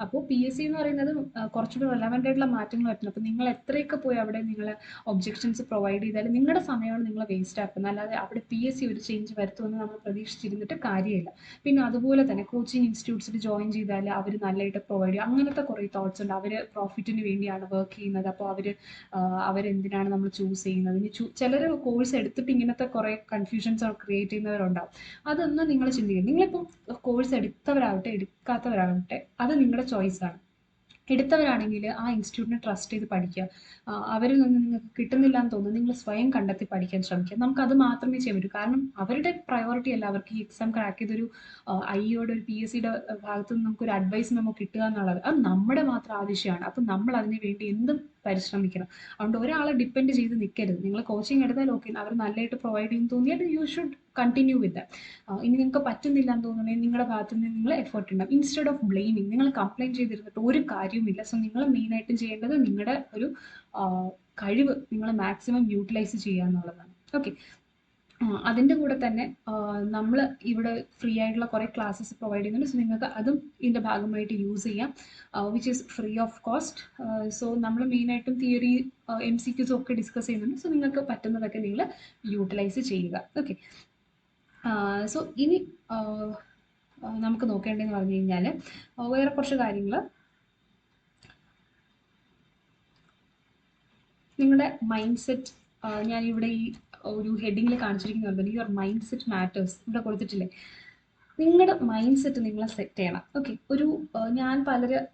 അപ്പോൾ PSC എന്ന് പറയുന്നത് കുറച്ചുകൂടി റെലവെൻ്റ് ആയിട്ടുള്ള മാറ്റങ്ങൾ വരുന്നത്. അപ്പോൾ നിങ്ങൾ എത്രയൊക്കെ പോയി അവിടെ നിങ്ങൾ ഒബ്ജെക്ഷൻസ് പ്രൊവൈഡ് ചെയ്താലും നിങ്ങളുടെ സമയമാണ് നിങ്ങൾ വേസ്റ്റ് ആക്കുന്നത്. അല്ലാതെ അവിടെ PSC ഒരു ചേഞ്ച് വരുത്തുമെന്ന് നമ്മൾ പ്രതീക്ഷിച്ചിരുന്നിട്ട് കാര്യമില്ല. പിന്നെ അതുപോലെ തന്നെ കോച്ചിങ് ഇൻസ്റ്റിറ്റ്യൂട്ട്സിൽ ജോയിൻ ചെയ്താൽ അവർ നല്ലതായിട്ട് പ്രൊവൈഡ് ചെയ്യും, അങ്ങനത്തെ കുറേ തോട്ട്സ് ഉണ്ട്. അവർ പ്രോഫിറ്റിന് വേണ്ടിയാണ് വർക്ക് ചെയ്യുന്നത്, അപ്പോൾ അവരെന്തിനാണ് നമ്മൾ ചൂസ് ചെയ്യുന്നത്. ഇനി ചിലർ കോഴ്സ് എടുത്തിട്ട് ഇങ്ങനത്തെ കുറേ കൺഫ്യൂഷൻസ് ക്രിയേറ്റ് ചെയ്യുന്നവരുണ്ടാവും. അതൊന്നും നിങ്ങൾ ചിന്തിക്കുക. നിങ്ങളിപ്പോൾ കോഴ്സ് എടുത്തവരാവട്ടെ എടുക്കാത്തവരാവട്ടെ അത് നിങ്ങളുടെ ചോയ്സാണ്. എടുത്തവരാണെങ്കിൽ ആ ഇൻസ്റ്റിറ്റ്യൂട്ടിനെ ട്രസ്റ്റ് ചെയ്ത് പഠിക്കുക. അവരിൽ നിന്ന് നിങ്ങൾക്ക് കിട്ടുന്നില്ല എന്ന് തോന്നുന്നു, നിങ്ങൾ സ്വയം കണ്ടെത്തി പഠിക്കാൻ ശ്രമിക്കുക. നമുക്കത് മാത്രമേ ചെയ്യാൻ പറ്റൂ. കാരണം അവരുടെ പ്രയോറിറ്റി അല്ല അവർക്ക് ഈ എക്സാം ക്രാക്ക് ചെയ്തൊരു IOയുടെ ഒരു PSCയുടെ ഭാഗത്തു നിന്ന് നമുക്കൊരു അഡ്വൈസ് നമുക്ക് കിട്ടുക എന്നുള്ളത് അത് നമ്മുടെ മാത്രം ആവശ്യമാണ്. അപ്പം നമ്മൾ അതിന് വേണ്ടി എന്തും പരിശ്രമിക്കണം. അതുകൊണ്ട് ഒരാളെ ഡിപ്പെൻഡ് ചെയ്ത് നിൽക്കരുത്. നിങ്ങൾ കോച്ചിങ് എടുത്താൽ ഓക്കെ, അവർ നല്ലതായിട്ട് പ്രൊവൈഡ് ചെയ്യുന്നു തോന്നിയാൽ യു ഷുഡ് കണ്ടിന്യൂ വിത്ത്. ഇനി നിങ്ങൾക്ക് പറ്റുന്നില്ല എന്ന് തോന്നുന്നുണ്ടെങ്കിൽ നിങ്ങളുടെ ഭാഗത്തു നിന്ന് നിങ്ങൾ എഫേർട്ട് ഉണ്ടാവും. ഇൻസ്റ്റെഡ് ഓഫ് ബ്ലെയിമിങ് നിങ്ങൾ കംപ്ലയിൻറ്റ് ചെയ്തിരുന്നിട്ട് ഒരു കാര്യവുമില്ല. സോ നിങ്ങൾ മെയിനായിട്ടും ചെയ്യേണ്ടത് നിങ്ങളുടെ ഒരു കഴിവ് നിങ്ങൾ മാക്സിമം യൂട്ടിലൈസ് ചെയ്യുക എന്നുള്ളതാണ്. ഓക്കെ, അതിൻ്റെ കൂടെ തന്നെ നമ്മൾ ഇവിടെ ഫ്രീ ആയിട്ടുള്ള കുറേ ക്ലാസ്സസ് പ്രൊവൈഡ് ചെയ്യുന്നുണ്ട്. സോ നിങ്ങൾക്ക് അതും ഇതിൻ്റെ ഭാഗമായിട്ട് യൂസ് ചെയ്യാം, which is free of cost. So നമ്മൾ മെയിനായിട്ടും തിയറി MCQs ഒക്കെ ഡിസ്കസ് ചെയ്യുന്നുണ്ട്. സോ നിങ്ങൾക്ക് പറ്റുന്നതൊക്കെ നിങ്ങൾ യൂട്ടിലൈസ് ചെയ്യുക. ഓക്കെ, സോ ഇനി നമുക്ക് നോക്കേണ്ടതെന്ന് പറഞ്ഞു കഴിഞ്ഞാൽ വേറെ കുറച്ച് കാര്യങ്ങൾ. നിങ്ങളുടെ മൈൻഡ് സെറ്റ് ഞാനിവിടെ ഈ ഒരു ഹെഡിങ്ങിൽ കാണിച്ചിരിക്കുന്നുണ്ട്, യുവർ മൈൻഡ് സെറ്റ് മാറ്റേഴ്സ് ഇവിടെ കൊടുത്തിട്ടില്ലേ. നിങ്ങളുടെ മൈൻഡ് സെറ്റ് നിങ്ങൾ സെറ്റ് ചെയ്യണം. ഓക്കെ, ഞാൻ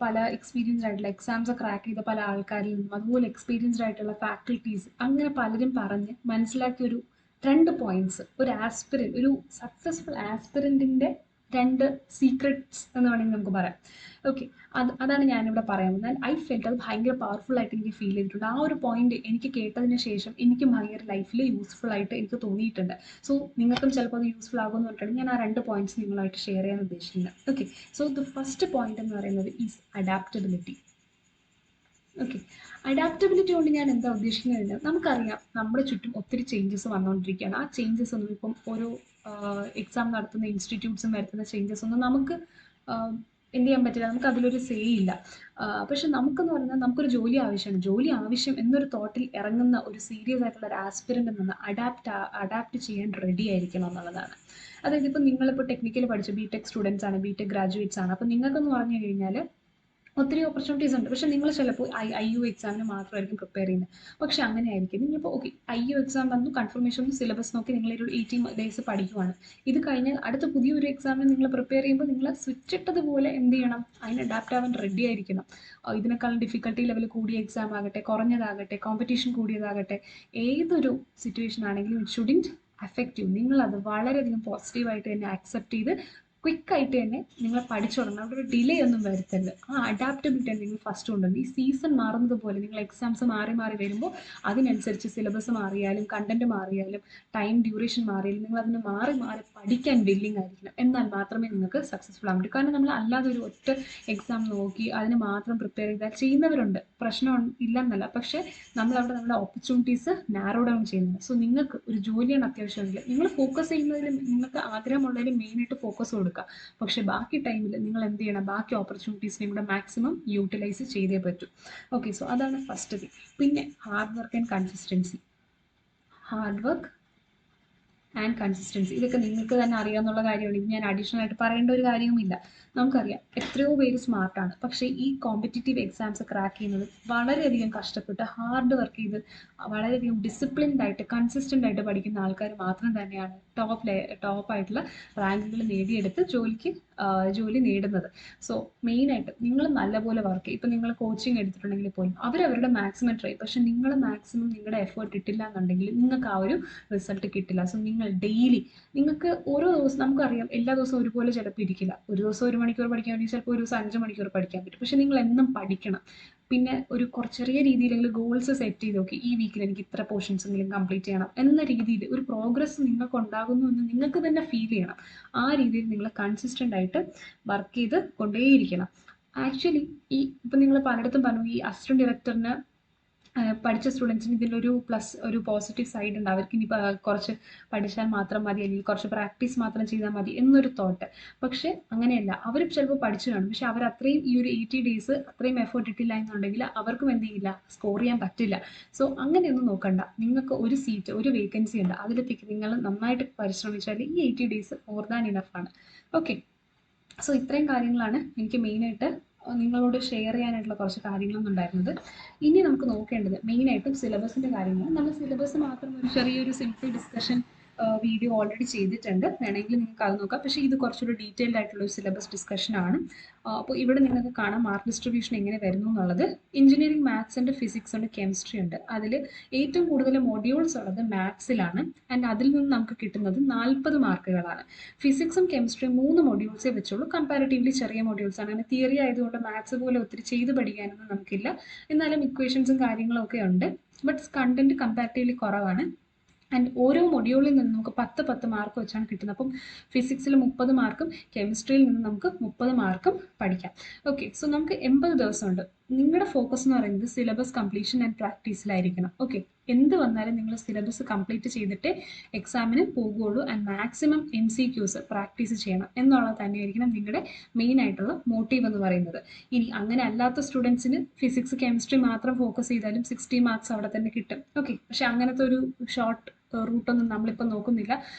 പല എക്സ്പീരിയൻസ്ഡ് ആയിട്ടുള്ള എക്സാംസ് ക്രാക്ക് ചെയ്ത പല ആൾക്കാരിൽ നിന്നും അതുപോലെ എക്സ്പീരിയൻസ്ഡ് ആയിട്ടുള്ള ഫാക്കൽറ്റീസ് അങ്ങനെ പലരും പറഞ്ഞ് മനസ്സിലാക്കിയ 2 പോയിന്റ്സ്, ഒരു സക്സസ്ഫുൾ ആസ്പിറൻറ്റിൻ്റെ 2 സീക്രട്സ് എന്ന് വേണമെങ്കിൽ നമുക്ക് പറയാം. ഓക്കെ, അതാണ് ഞാനിവിടെ പറയാൻ വന്നത്. ഐ ഫെൽറ്റ് അത് ഭയങ്കര പവർഫുൾ ആയിട്ട് എനിക്ക് ഫീൽ ചെയ്തിട്ടുണ്ട്. ആ ഒരു പോയിന്റ് എനിക്ക് കേട്ടതിന് ശേഷം എനിക്ക് ഭയങ്കര ലൈഫിൽ യൂസ്ഫുൾ ആയിട്ട് എനിക്ക് തോന്നിയിട്ടുണ്ട്. സോ നിങ്ങൾക്കും ചിലപ്പോൾ അത് യൂസ്ഫുൾ ആകുമെന്ന് പറഞ്ഞിട്ടാണ് ഞാൻ ആ 2 പോയിന്റ്സ് നിങ്ങളായിട്ട് ഷെയർ ചെയ്യാൻ ഉദ്ദേശിക്കുന്നത്. Okay, so the first point എന്ന് പറയുന്നത് ഈസ് അഡാപ്റ്റബിലിറ്റി. ഓക്കെ, അഡാപ്റ്റബിലിറ്റി കൊണ്ട് ഞാൻ എന്താ ഉദ്ദേശിക്കുന്നത്, നമുക്കറിയാം നമ്മുടെ ചുറ്റും ഒത്തിരി ചേഞ്ചസ് വന്നുകൊണ്ടിരിക്കുകയാണ്. ആ ചേഞ്ചസ് ഒന്നും ഇപ്പം ഓരോ എക്സാം നടത്തുന്ന ഇൻസ്റ്റിറ്റ്യൂട്ട്സും വരുത്തുന്ന ചേഞ്ചസ് ഒന്നും നമുക്ക് എന്ത് ചെയ്യാൻ പറ്റില്ല, നമുക്ക് അതിലൊരു സേ ഇല്ല. പക്ഷെ നമുക്കെന്ന് പറഞ്ഞാൽ നമുക്കൊരു ജോലി ആവശ്യമാണ്. ജോലി ആവശ്യം എന്നൊരു തോട്ടിൽ ഇറങ്ങുന്ന ഒരു സീരിയസ് ആയിട്ടുള്ള ഒരു ആസ്പിറൻ്റ് നിന്ന് അഡാപ്റ്റ് ചെയ്യാൻ റെഡി ആയിരിക്കണം എന്നുള്ളതാണ്. അതായത് ഇപ്പം നിങ്ങളിപ്പോൾ ടെക്നിക്കൽ പഠിച്ച BTech സ്റ്റുഡൻസ് ആണ്, BTech ഗ്രാജുവേറ്റ്സ് ആണ്. അപ്പം നിങ്ങൾക്കെന്ന് പറഞ്ഞു കഴിഞ്ഞാൽ ഒത്തിരി ഓപ്പർച്യൂണിറ്റീസ് ഉണ്ട്. പക്ഷെ നിങ്ങൾ ചിലപ്പോൾ IU എക്സാമിന് മാത്രമായിരിക്കും പ്രിപ്പയർ ചെയ്യുന്നത്. പക്ഷെ അങ്ങനെ ആയിരിക്കും നിങ്ങളിപ്പോൾ ഓക്കെ IU എക്സാം വന്നു, കൺഫർമേഷൻ സിലബസ് നോക്കി നിങ്ങളൊരു 18 ഡേയ്സ് പഠിക്കുവാണ്. ഇത് കഴിഞ്ഞാൽ അടുത്ത പുതിയൊരു എക്സാമിന് നിങ്ങൾ പ്രിപ്പയർ ചെയ്യുമ്പോൾ നിങ്ങൾ സ്വിച്ച് ഇട്ടതുപോലെ എന്ത് ചെയ്യണം, അതിന് അഡാപ്റ്റ് ആവാൻ റെഡി ആയിരിക്കണം. ഇതിനേക്കാളും ഡിഫിക്കൽട്ടി ലെവൽ കൂടിയ എക്സാം ആകട്ടെ, കുറഞ്ഞതാകട്ടെ, കോമ്പറ്റീഷൻ കൂടിയതാകട്ടെ, ഏതൊരു സിറ്റുവേഷൻ ആണെങ്കിലും ഇറ്റ് ഷുഡിൻറ്റ് അഫക്റ്റ് യു. നിങ്ങളത് വളരെയധികം പോസിറ്റീവായിട്ട് തന്നെ ആക്സെപ്റ്റ് ചെയ്ത് ക്വിക്കായിട്ട് തന്നെ നിങ്ങൾ പഠിച്ചു തുടങ്ങണം. അവിടെ ഒരു ഡിലേ ഒന്നും വരുത്തരുത്. ആ അഡാപ്റ്റബിലിറ്റി നിങ്ങൾ ഫസ്റ്റ് കൊണ്ടുവരണം. ഈ സീസൺ മാറുന്നത് പോലെ നിങ്ങൾ എക്സാംസ് മാറി വരുമ്പോൾ അതിനനുസരിച്ച് സിലബസ് മാറിയാലും കണ്ടന്റ് മാറിയാലും ടൈം ഡ്യൂറേഷൻ മാറിയാലും നിങ്ങൾ അതിന് മാറി പഠിക്കാൻ വില്ലിങ് ആയിരിക്കണം. എന്നാൽ മാത്രമേ നിങ്ങൾക്ക് സക്സസ്ഫുൾ ആകാൻ പറ്റൂ. കാരണം നമ്മൾ അല്ലാതെ ഒരു ഒറ്റ എക്സാം നോക്കി അതിന് മാത്രം പ്രിപ്പയർ ചെയ്താൽ ചെയ്യുന്നവരുണ്ട്, പ്രശ്നം ഇല്ലെന്നല്ല. പക്ഷേ നമ്മളവിടെ നമ്മുടെ ഓപ്പർച്യൂണിറ്റീസ് നാരോ ഡൗൺ ചെയ്യുന്നത്. സോ നിങ്ങൾക്ക് ഒരു ജോലിയാണ് അത്യാവശ്യമെങ്കിൽ നിങ്ങൾ ഫോക്കസ് ചെയ്യുന്നതിൽ നിങ്ങൾക്ക് ആഗ്രഹമുള്ളതിൽ മെയിനായിട്ട് ഫോക്കസ് കൊടുക്കുക. പക്ഷെ ബാക്കി ടൈമിൽ നിങ്ങൾ എന്ത് ചെയ്യണം, ബാക്കി ഓപ്പർച്യൂണിറ്റീസിനെയും കൂടെ മാക്സിമം യൂട്ടിലൈസ് ചെയ്തേ പറ്റൂ. ഓക്കെ, സോ അതാണ് ഫസ്റ്റ് തിങ്. പിന്നെ ഹാർഡ് വർക്ക് ആൻഡ് കൺസിസ്റ്റൻസി. ഇതൊക്കെ നിങ്ങൾക്ക് തന്നെ അറിയാവുന്ന കാര്യമാണ്. ഇത് ഞാൻ അഡീഷണൽ ആയിട്ട് പറയേണ്ട ഒരു കാര്യവുമില്ല. നമുക്കറിയാം എത്രയോ പേര് സ്മാർട്ടാണ്, പക്ഷേ ഈ കോമ്പറ്റീറ്റീവ് എക്സാംസ് ക്രാക്ക് ചെയ്യുന്നത് വളരെയധികം കഷ്ടപ്പെട്ട് ഹാർഡ് വർക്ക് ചെയ്ത് വളരെയധികം ഡിസിപ്ലിൻഡ് ആയിട്ട് കൺസിസ്റ്റൻ്റ് ആയിട്ട് പഠിക്കുന്ന ആൾക്കാർ മാത്രം തന്നെയാണ് ടോപ്പായിട്ടുള്ള റാങ്കുകൾ നേടിയെടുത്ത് ജോലി നേടുന്നത്. സോ മെയിനായിട്ട് നിങ്ങൾ നല്ലപോലെ വർക്ക് ചെയ്യും. ഇപ്പം നിങ്ങൾ കോച്ചിങ് എടുത്തിട്ടുണ്ടെങ്കിൽ പോലും അവരവരുടെ മാക്സിമം ട്രൈ, പക്ഷെ നിങ്ങൾ മാക്സിമം നിങ്ങളുടെ എഫേർട്ട് ഇട്ടില്ല എന്നുണ്ടെങ്കിൽ നിങ്ങൾക്ക് ആ ഒരു റിസൾട്ട് കിട്ടില്ല. സോ നിങ്ങൾ ഡെയിലി നിങ്ങൾക്ക് ഓരോ ദിവസം, നമുക്കറിയാം എല്ലാ ദിവസവും ഒരുപോലെ ചിലപ്പോൾ ഇരിക്കില്ല. ഒരു ദിവസം 1 മണിക്കൂർ പഠിക്കാൻ വേണ്ടി ചിലപ്പോൾ ഒരു ദിവസം 5 മണിക്കൂർ പഠിക്കാൻ പറ്റും. പക്ഷെ നിങ്ങൾ എന്നും പഠിക്കണം. പിന്നെ ഒരു ചെറിയ രീതിയിലെങ്കിലും ഗോൾസ് സെറ്റ് ചെയ്ത് നോക്കി, ഈ വീക്കിൽ എനിക്ക് ഇത്ര പോർഷൻസ് എങ്കിലും കംപ്ലീറ്റ് ചെയ്യണം എന്ന രീതിയിൽ ഒരു പ്രോഗ്രസ് നിങ്ങൾക്ക് ഉണ്ടാകുന്നു എന്ന് നിങ്ങൾക്ക് തന്നെ ഫീൽ ചെയ്യണം. ആ രീതിയിൽ നിങ്ങൾ കൺസിസ്റ്റൻ്റ് ആയിട്ട് വർക്ക് ചെയ്ത് കൊണ്ടേയിരിക്കണം. ആക്ച്വലി ഇപ്പം നിങ്ങൾ പലയിടത്തും പറഞ്ഞു ഈ അസിസ്റ്റന്റ് ഡയറക്ടറിന് പഠിച്ച സ്റ്റുഡൻസിന് ഇതിലൊരു ഒരു പോസിറ്റീവ് സൈഡ് ഉണ്ട്, അവർക്ക് ഇനി കുറച്ച് പഠിച്ചാൽ മാത്രം മതി അല്ലെങ്കിൽ കുറച്ച് പ്രാക്ടീസ് മാത്രം ചെയ്താൽ മതി എന്നൊരു തോട്ട്. പക്ഷെ അങ്ങനെയല്ല, അവർ ചിലപ്പോൾ പഠിച്ചു കാണും, പക്ഷെ അവർ അത്രയും ഈ ഒരു 80 ഡേയ്സ് അത്രയും എഫേർട്ട് ഇട്ടില്ല എന്നുണ്ടെങ്കിൽ അവർക്കും എന്ത് ചെയ്യില്ല, സ്കോർ ചെയ്യാൻ പറ്റില്ല. സോ അങ്ങനെയൊന്നും നോക്കണ്ട, നിങ്ങൾക്ക് ഒരു സീറ്റ്, ഒരു വേക്കൻസി ഉണ്ട്, അതിലെത്തിക്ക് നിങ്ങൾ നന്നായിട്ട് പരിശ്രമിച്ചാൽ ഈ 80 ഡേയ്സ് മോർ ദാൻ ഇനഫ് ആണ്. ഓക്കെ, സോ ഇത്രയും കാര്യങ്ങളാണ് എനിക്ക് മെയിനായിട്ട് നിങ്ങളോട് ഷെയർ ചെയ്യാനായിട്ടുള്ള കുറച്ച് കാര്യങ്ങളൊന്നും ഉണ്ടായിരുന്നത്. ഇനി നമുക്ക് നോക്കേണ്ടത് മെയിനായിട്ടും സിലബസിൻ്റെ കാര്യങ്ങളാണ്. നമ്മൾ സിലബസ് മാത്രം ഒരു ചെറിയൊരു സിമ്പിൾ ഡിസ്കഷൻ വീഡിയോ ഓൾറെഡി ചെയ്തിട്ടുണ്ട്, വേണമെങ്കിൽ നിങ്ങൾക്ക് അത് നോക്കാം. പക്ഷേ ഇത് കുറച്ചുകൂടി ഡീറ്റെയിൽഡ് ആയിട്ടുള്ള ഒരു സിലബസ് ഡിസ്കഷനാണ്. അപ്പോൾ ഇവിടെ നിങ്ങൾക്ക് കാണാം മാർക്ക് ഡിസ്ട്രിബ്യൂഷൻ എങ്ങനെ വരുന്നു എന്നുള്ളത്. എഞ്ചിനീയറിംഗ് മാത്സ് ഉണ്ട്, ഫിസിക്സ് ഉണ്ട്, കെമിസ്ട്രി ഉണ്ട്. അതിൽ ഏറ്റവും കൂടുതൽ മൊഡ്യൂൾസ് ഉള്ളത് മാത്സിലാണ്. ആൻഡ് അതിൽ നിന്ന് നമുക്ക് കിട്ടുന്നത് 40 മാർക്കുകളാണ്. ഫിസിക്സും കെമിസ്ട്രിയും 3 മൊഡ്യൂൾസേ വെച്ചുള്ളൂ, കമ്പാരിറ്റീവ്ലി ചെറിയ മൊഡ്യൂൾസ് ആണ്. അങ്ങനെ തിയറി ആയതുകൊണ്ട് മാത്സ് പോലെ ഒത്തിരി ചെയ്ത് പഠിക്കാനൊന്നും നമുക്കില്ല. എന്നാലും ഇക്വേഷൻസും കാര്യങ്ങളൊക്കെ ഉണ്ട്, ബട്ട് കണ്ടന്റ് കമ്പാരിറ്റീവ്ലി കുറവാണ്. ആൻഡ് ഓരോ മൊഡ്യൂളിൽ നിന്ന് നമുക്ക് 10 മാർക്ക് വെച്ചാണ് കിട്ടുന്നത്. അപ്പം ഫിസിക്സിൽ 30 മാർക്കും കെമിസ്ട്രിയിൽ നിന്ന് നമുക്ക് 30 മാർക്കും പഠിക്കാം. ഓക്കെ, സോ നമുക്ക് 80 ദിവസമുണ്ട്. നിങ്ങളുടെ ഫോക്കസ് എന്ന് പറയുന്നത് സിലബസ് കംപ്ലീഷൻ ആൻഡ് പ്രാക്ടീസിലായിരിക്കണം. ഓക്കെ, എന്ത് വന്നാലും നിങ്ങൾ സിലബസ് കംപ്ലീറ്റ് ചെയ്തിട്ടേ എക്സാമിന് പോകുകയുള്ളൂ. ആൻഡ് മാക്സിമം MCQs പ്രാക്ടീസ് ചെയ്യണം എന്നുള്ളത് തന്നെയായിരിക്കണം നിങ്ങളുടെ മെയിൻ ആയിട്ടുള്ള മോട്ടീവ് എന്ന് പറയുന്നത്. ഇനി അങ്ങനെ അല്ലാത്ത സ്റ്റുഡൻസിന് ഫിസിക്സ് കെമിസ്ട്രി മാത്രം ഫോക്കസ് ചെയ്താലും 60 മാർക്സ് അവിടെ തന്നെ കിട്ടും. ഓക്കെ, പക്ഷെ അങ്ങനത്തെ ഒരു ഷോർട്ട് റൂട്ടൊന്നും നമ്മളിപ്പോൾ നോക്കുന്നില്ല.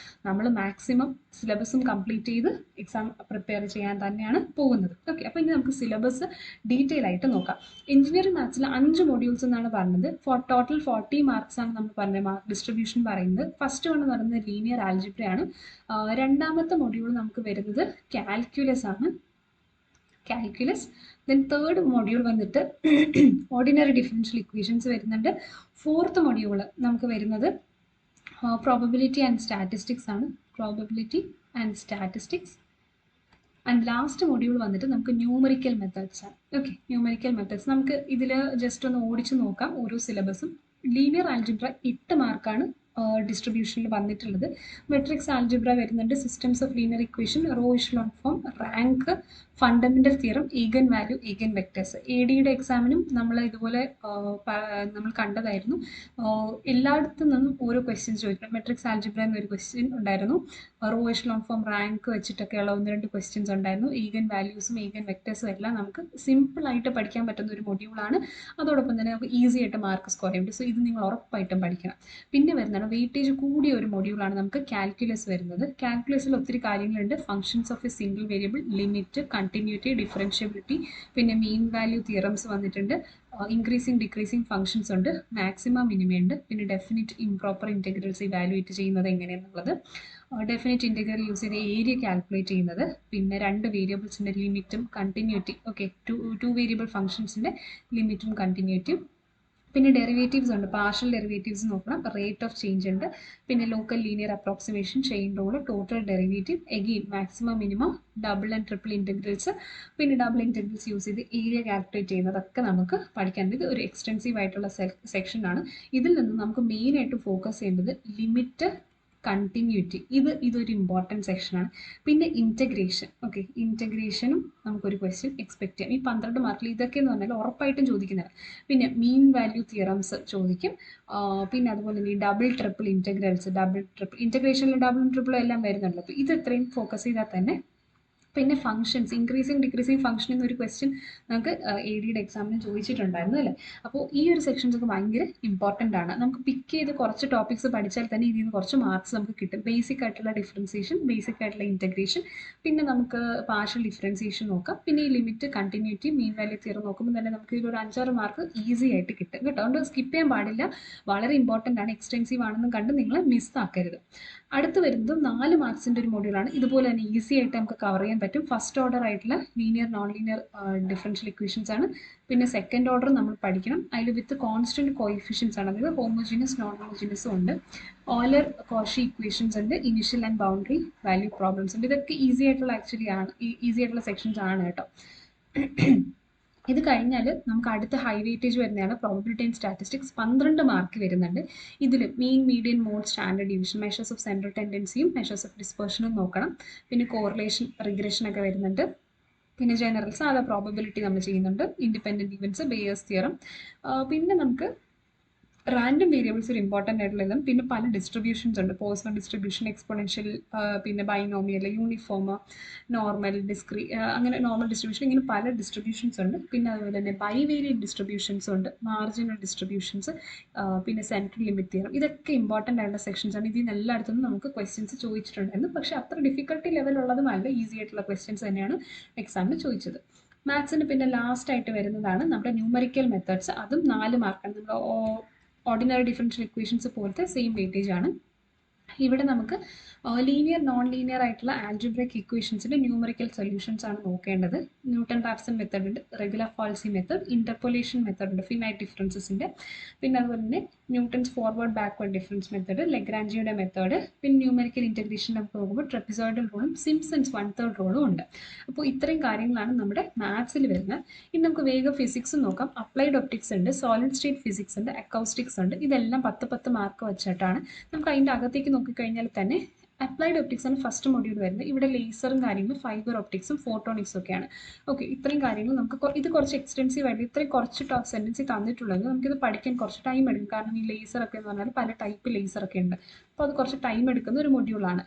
നമ്മൾ മാക്സിമം സിലബസും കംപ്ലീറ്റ് ചെയ്ത് എക്സാം പ്രിപ്പയർ ചെയ്യാൻ തന്നെയാണ് പോകുന്നത്. ഓക്കെ, അപ്പോൾ ഇനി നമുക്ക് സിലബസ് ഡീറ്റെയിൽ ആയിട്ട് നോക്കാം. എഞ്ചിനീയറിംഗ് മാത്സിൽ 5 മൊഡ്യൂൾസ് എന്നാണ് പറഞ്ഞത്. ടോട്ടൽ 40 മാർക്സ് ആണ് നമ്മൾ പറഞ്ഞത് മാർക്ക് ഡിസ്ട്രിബ്യൂഷൻ പറയുന്നത്. ഫസ്റ്റ് വൺ എന്ന് പറയുന്നത് ലീനിയർ ആൽജിബ്രയാണ്. രണ്ടാമത്തെ മൊഡ്യൂൾ നമുക്ക് വരുന്നത് കാൽക്കുലസ് ആണ്, കാൽക്കുലസ്. ദെൻ തേർഡ് മൊഡ്യൂൾ വന്നിട്ട് ഓർഡിനറി ഡിഫറൻഷ്യൽ ഇക്വേഷൻസ് വരുന്നുണ്ട്. ഫോർത്ത് മൊഡ്യൂൾ നമുക്ക് വരുന്നത് പ്രോബബിലിറ്റി ആൻഡ് സ്റ്റാറ്റിസ്റ്റിക്സ് ആണ്, probability and statistics. And last module വന്നിട്ട് നമുക്ക് ന്യൂമറിക്കൽ മെത്തേഡ്സ് ആണ്. ഓക്കെ, ന്യൂമറിക്കൽ മെത്തേഡ്സ് നമുക്ക് ഇതിൽ ജസ്റ്റ് ഒന്ന് ഓടിച്ച് നോക്കാം ഓരോ സിലബസും. ലീനിയർ ആൽജിബ്ര 8 മാർക്കാണ് ഡിസ്ട്രിബ്യൂഷനിൽ വന്നിട്ടുള്ളത്. മെട്രിക്സ് ആൽജിബ്ര വരുന്നുണ്ട്, systems of linear equation, row echelon form, rank, fundamental theorem, eigen value, eigen vectors. ADയുടെ എക്സാമിനും നമ്മൾ ഇതുപോലെ നമ്മൾ കണ്ടതായിരുന്നു. എല്ലായിടത്തു നിന്നും ഓരോ ക്വസ്റ്റ്യൻസ് ചോദിക്കണം. മെട്രിക്സ് ആൽജിബ്ര എന്നൊരു ക്വസ്റ്റ്യൻ ഉണ്ടായിരുന്നു, റോ എഷലോൺ ഫോം റാങ്ക് വെച്ചിട്ടൊക്കെയുള്ള 1-2 ക്വസ്റ്റ്യൻസ് ഉണ്ടായിരുന്നു. ഈഗൻ വാല്യൂസും ഈഗൻ വെക്ടേഴ്സും എല്ലാം നമുക്ക് സിമ്പിളായിട്ട് പഠിക്കാൻ പറ്റുന്ന ഒരു മൊഡ്യൂളാണ്. അതോടൊപ്പം തന്നെ നമുക്ക് ഈസി ആയിട്ട് മാർക്ക് സ്കോർ ചെയ്യാൻ പറ്റും. സോ ഇത് നിങ്ങൾ ഉറപ്പായിട്ടും പഠിക്കണം. പിന്നെ വരുന്നതാണ് വെയിറ്റേജ് കൂടിയ ഒരു മൊഡ്യൂളാണ് നമുക്ക് കാൽക്കുലസ് വരുന്നത്. കാൽക്കുലസിൽ ഒത്തിരി കാര്യങ്ങളുണ്ട്. Functions of A single variable, limit, continuity, differentiability, പിന്നെ മീൻ വാല്യൂ തിയറംസ് വന്നിട്ടുണ്ട്. ഇൻക്രീസിങ് ഡിക്രീസിങ് ഫങ്ഷൻസ് ഉണ്ട്, മാക്സിമം മിനിമം ഉണ്ട്. പിന്നെ ഡെഫിനിറ്റ് ഇംപ്രോപ്പർ ഇൻറ്റഗ്രൽസ് ഇവാലുവേറ്റ് ചെയ്യുന്നത് എങ്ങനെയാണെന്നുള്ളത്, ഡെഫിനിറ്റ് ഇൻറ്റഗ്രൽ യൂസ് ചെയ്ത് ഏരിയ കാൽക്കുലേറ്റ് ചെയ്യുന്നത്, പിന്നെ 2 വേരിയബിൾസിൻ്റെ ലിമിറ്റും കണ്ടിന്യൂറ്റി. ഓക്കെ, ടു വേരിയബിൾ ഫങ്ഷൻസിൻ്റെ ലിമിറ്റും കണ്ടിന്യൂറ്റിയും. പിന്നെ ഡെറിവേറ്റീവ്സ് ഉണ്ട്, പാർഷ്യൽ ഡെറിവേറ്റീവ്സ് നോക്കണം, റേറ്റ് ഓഫ് ചേഞ്ച് ഉണ്ട്, പിന്നെ local linear approximation, chain rule, total derivative, again maximum minimum, double and triple integrals, പിന്നെ ഡബിൾ ഇൻറ്റഗ്രൽസ് യൂസ് ചെയ്ത് ഏരിയ കാൽക്കുലേറ്റ് ചെയ്യുന്നതൊക്കെ നമുക്ക് പഠിക്കാനുണ്ട്. ഇത് ഒരു എക്സ്റ്റെൻസീവ് ആയിട്ടുള്ള സെക്ഷനാണ്. ഇതിൽ നിന്ന് നമുക്ക് മെയിനായിട്ട് ഫോക്കസ് ചെയ്യേണ്ടത് ലിമിറ്റ്, കണ്ടിന്യൂറ്റി, ഇതൊരു ഇമ്പോർട്ടൻറ്റ് സെക്ഷനാണ്. പിന്നെ ഇൻറ്റഗ്രേഷൻ. ഓക്കെ, ഇൻറ്റഗ്രേഷനും നമുക്കൊരു ക്വസ്റ്റ്യൻ എക്സ്പെക്ട് ചെയ്യാം. ഈ 12 മാർക്കിൽ ഇതൊക്കെ എന്ന് പറഞ്ഞാൽ ഉറപ്പായിട്ടും ചോദിക്കുന്നതാണ്. പിന്നെ മീൻ വാല്യൂ തിയറംസ് ചോദിക്കും. പിന്നെ അതുപോലെ തന്നെ ഈ ഡബിൾ ട്രിപ്പിൾ ഇൻറ്റഗ്രൽസ്, ഇൻറ്റഗ്രേഷനിൽ ഡബിളും ട്രിപ്പിളും എല്ലാം വരുന്നുണ്ടല്ലോ. അപ്പോൾ ഇത് ഇത്രയും ഫോക്കസ് ചെയ്താൽ തന്നെ. പിന്നെ ഫങ്ഷൻസ്, ഇൻക്രീസിങ് ഡിക്രീസിങ് ഫംഗ്ഷൻ എന്നൊരു ക്വസ്റ്റ്യൻ നമുക്ക് ADയുടെ എക്സാമിന് ചോദിച്ചിട്ടുണ്ടായിരുന്നു അല്ലേ. അപ്പോൾ ഈ ഒരു സെക്ഷൻസ് ഒക്കെ ഭയങ്കര ഇമ്പോർട്ടൻ്റ് ആണ്. നമുക്ക് പിക്ക് ചെയ്ത് കുറച്ച് ടോപ്പിക്സ് പഠിച്ചാൽ തന്നെ ഇതിൽ നിന്ന് കുറച്ച് മാർക്സ് നമുക്ക് കിട്ടും. ബേസിക് ആയിട്ടുള്ള ഡിഫറൻസിയേഷൻ, ബേസിക് ആയിട്ടുള്ള ഇൻറ്റഗ്രേഷൻ, പിന്നെ നമുക്ക് പാർഷ്യൽ ഡിഫറൻസിയേഷൻ നോക്കാം. പിന്നെ ഈ limit, continuity, mean value theorem നോക്കുമ്പോൾ തന്നെ നമുക്ക് ഇതിലൊരു 5-6 മാർക്ക് ഈസി ആയിട്ട് കിട്ടും കേട്ടോ. അതുകൊണ്ട് സ്കിപ്പ് ചെയ്യാൻ പാടില്ല, വളരെ ഇമ്പോർട്ടൻ്റ് ആണ്. എക്സ്റ്റെൻസീവ് ആണെന്നും കണ്ട് നിങ്ങൾ മിസ്സാക്കരുത്. അടുത്ത് വരുന്നത് 4 മാർക്സിൻ്റെ ഒരു മൊഡ്യൂളാണ്. ഇതുപോലെ തന്നെ ഈസി ആയിട്ട് നമുക്ക് കവർ ചെയ്യാൻ പറ്റും. ഫസ്റ്റ് ഓർഡർ ആയിട്ടുള്ള linear non linear differential equations ആണ്. പിന്നെ സെക്കൻഡ് ഓർഡർ നമ്മൾ പഠിക്കണം, അതിൽ വിത്ത് കോൺസ്റ്റന്റ് കോയിഫിഷ്യൻസ് ആണ്. അതായത് ഹോമോജീനിയസ് നോൺ ഹോമോജീനിയസും ഉണ്ട്, ഓയിലർ കോഷി ഇക്വേഷൻസ് ഉണ്ട്, initial and boundary value problems ഉണ്ട്. ഇതൊക്കെ ഈസി ആയിട്ടുള്ള സെക്ഷൻസ് ആണ് കേട്ടോ. ഇത് കഴിഞ്ഞാൽ നമുക്ക് അടുത്ത ഹൈ വെയിറ്റേജ് വരുന്നതാണ് പ്രോബബിലിറ്റി ആൻഡ് സ്റ്റാറ്റിസ്റ്റിക്സ്. 12 മാർക്ക് വരുന്നുണ്ട്. ഇതിൽ mean, median, mode, standard deviation, measures of central ടെൻഡൻസിയും മെഷേഴ്സ് ഓഫ് ഡിസ്പെർഷനും നോക്കണം. പിന്നെ കോറിലേഷൻ, റിഗ്രഷൻ ഒക്കെ വരുന്നുണ്ട്. പിന്നെ ജനറൽ സാധാ പ്രോബബിലിറ്റി നമ്മൾ ചെയ്യുന്നുണ്ട്. Independent events, Bayes theorem. പിന്നെ നമുക്ക് റാൻഡം വേരിയബിൾസ് ഒരു ഇമ്പോർട്ടൻ്റ് ആയിട്ടുള്ളതും പിന്നെ പല ഡിസ്ട്രിബ്യൂഷൻസ് ഉണ്ട്. പോയിസൺ ഡിസ്ട്രിബ്യൂഷൻ, എക്സ്പോണൻഷ്യൽ, പിന്നെ ബൈനോമിയൽ, യൂണിഫോം, നോർമൽ, അങ്ങനെ നോർമൽ ഡിസ്ട്രിബ്യൂഷൻ, ഇങ്ങനെ പല ഡിസ്ട്രിബ്യൂഷൻസ് ഉണ്ട്. പിന്നെ അതുപോലെ തന്നെ ബൈവേരിയൻറ്റ് ഡിസ്ട്രിബ്യൂഷൻസ് ഉണ്ട്, മാർജിനൽ ഡിസ്ട്രിബ്യൂഷൻസ്, പിന്നെ സെൻട്രൽ ലിമിറ്റ് തിയറം. ഇതൊക്കെ ഇമ്പോർട്ടൻ്റ് ആയിട്ടുള്ള സെക്ഷൻസ് ആണ്. ഇതിൽ നിന്ന് എല്ലായിടത്തും നമുക്ക് ക്വസ്റ്റ്യൻസ് ചോദിച്ചിട്ടുണ്ടായിരുന്നു. പക്ഷേ അത്ര ഡിഫിക്കൽട്ടി ലെവലുള്ളതുമല്ല, ഈസി ആയിട്ടുള്ള ക്വസ്റ്റ്യൻസ് തന്നെയാണ് എക്സാമിന് ചോദിച്ചത്. മാത്സിന് പിന്നെ ലാസ്റ്റ് ആയിട്ട് വരുന്നതാണ് നമ്മുടെ ന്യൂമറിക്കൽ മെത്തേഡ്സ്. അതും 4 മാർക്കാണ്. നമ്മൾ ഓർഡിനറി ഡിഫറൻഷ്യൽ ഇക്വേഷൻസ് പോലത്തെ സെയിം വെയിറ്റേജ് ആണ്. ഇവിടെ നമുക്ക് ലീനിയർ, നോൺ ലീനിയർ ആയിട്ടുള്ള ആൽജിബ്രിക് ഇക്വേഷൻസിൻ്റെ ന്യൂമറിക്കൽ സൊല്യൂഷൻസ് ആണ് നോക്കേണ്ടത്. ന്യൂട്ടൺ റാപ്സൺ മെത്തേഡ് ഉണ്ട്, regula falsi method, interpolation method ഉണ്ട്, ഫിനൈറ്റ് ഡിഫറൻസസിൻ്റെ. പിന്നെ അതുപോലെ തന്നെ Newton's forward backward difference method, ലെഗ്രാഞ്ചിയുടെ മെത്തേഡ്. പിന്നെ ന്യൂമറിക്കൽ ഇൻറ്റഗ്രേഷൻ നമുക്ക് നോക്കുമ്പോൾ ട്രപ്പിസോയിഡൽ റൂളും സിംപ്സൺസ് 1/3 റൂളും ഉണ്ട്. അപ്പോൾ ഇത്രയും കാര്യങ്ങളാണ് നമ്മുടെ മാത്സിൽ വരുന്നത്. ഇനി നമുക്ക് വേഗം ഫിസിക്സ് നോക്കാം. അപ്ലൈഡ് ഒപ്റ്റിക്സ് ഉണ്ട്, സോളിഡ് സ്റ്റേറ്റ് ഫിസിക്സ് ഉണ്ട്, അക്കൗസ്റ്റിക്സ് ഉണ്ട്. ഇതെല്ലാം 10 മാർക്ക് വെച്ചിട്ടാണ്. നമുക്ക് അതിൻ്റെ അകത്തേക്ക് നോക്കിക്കഴിഞ്ഞാൽ തന്നെ അപ്ലൈഡ് ഒപ്റ്റിക്സ് ആണ് ഫസ്റ്റ് മൊഡ്യൂൾ വരുന്നത്. ഇവിടെ ലേസറും കാര്യങ്ങളും, ഫൈബർ ഒപ്റ്റിക്സും ഫോട്ടോണിക്സും ഒക്കെയാണ്. ഓക്കെ, ഇത്രയും കാര്യങ്ങൾ നമുക്ക് ഇത് കുറച്ച് എക്സ്റ്റെൻസീവ് ആയിട്ട് ഇത്രയും കുറച്ച് സെൻറ്റൻസി തന്നിട്ടുള്ളത് നമുക്കിത് പഠിക്കാൻ കുറച്ച് ടൈം എടുക്കും. കാരണം ഈ ലേസറൊക്കെ എന്ന് പറഞ്ഞാൽ പല ടൈപ്പ് ലേസറൊക്കെ ഉണ്ട്. അപ്പോൾ അത് കുറച്ച് ടൈം എടുക്കുന്ന ഒരു മൊഡ്യൂളാണ്.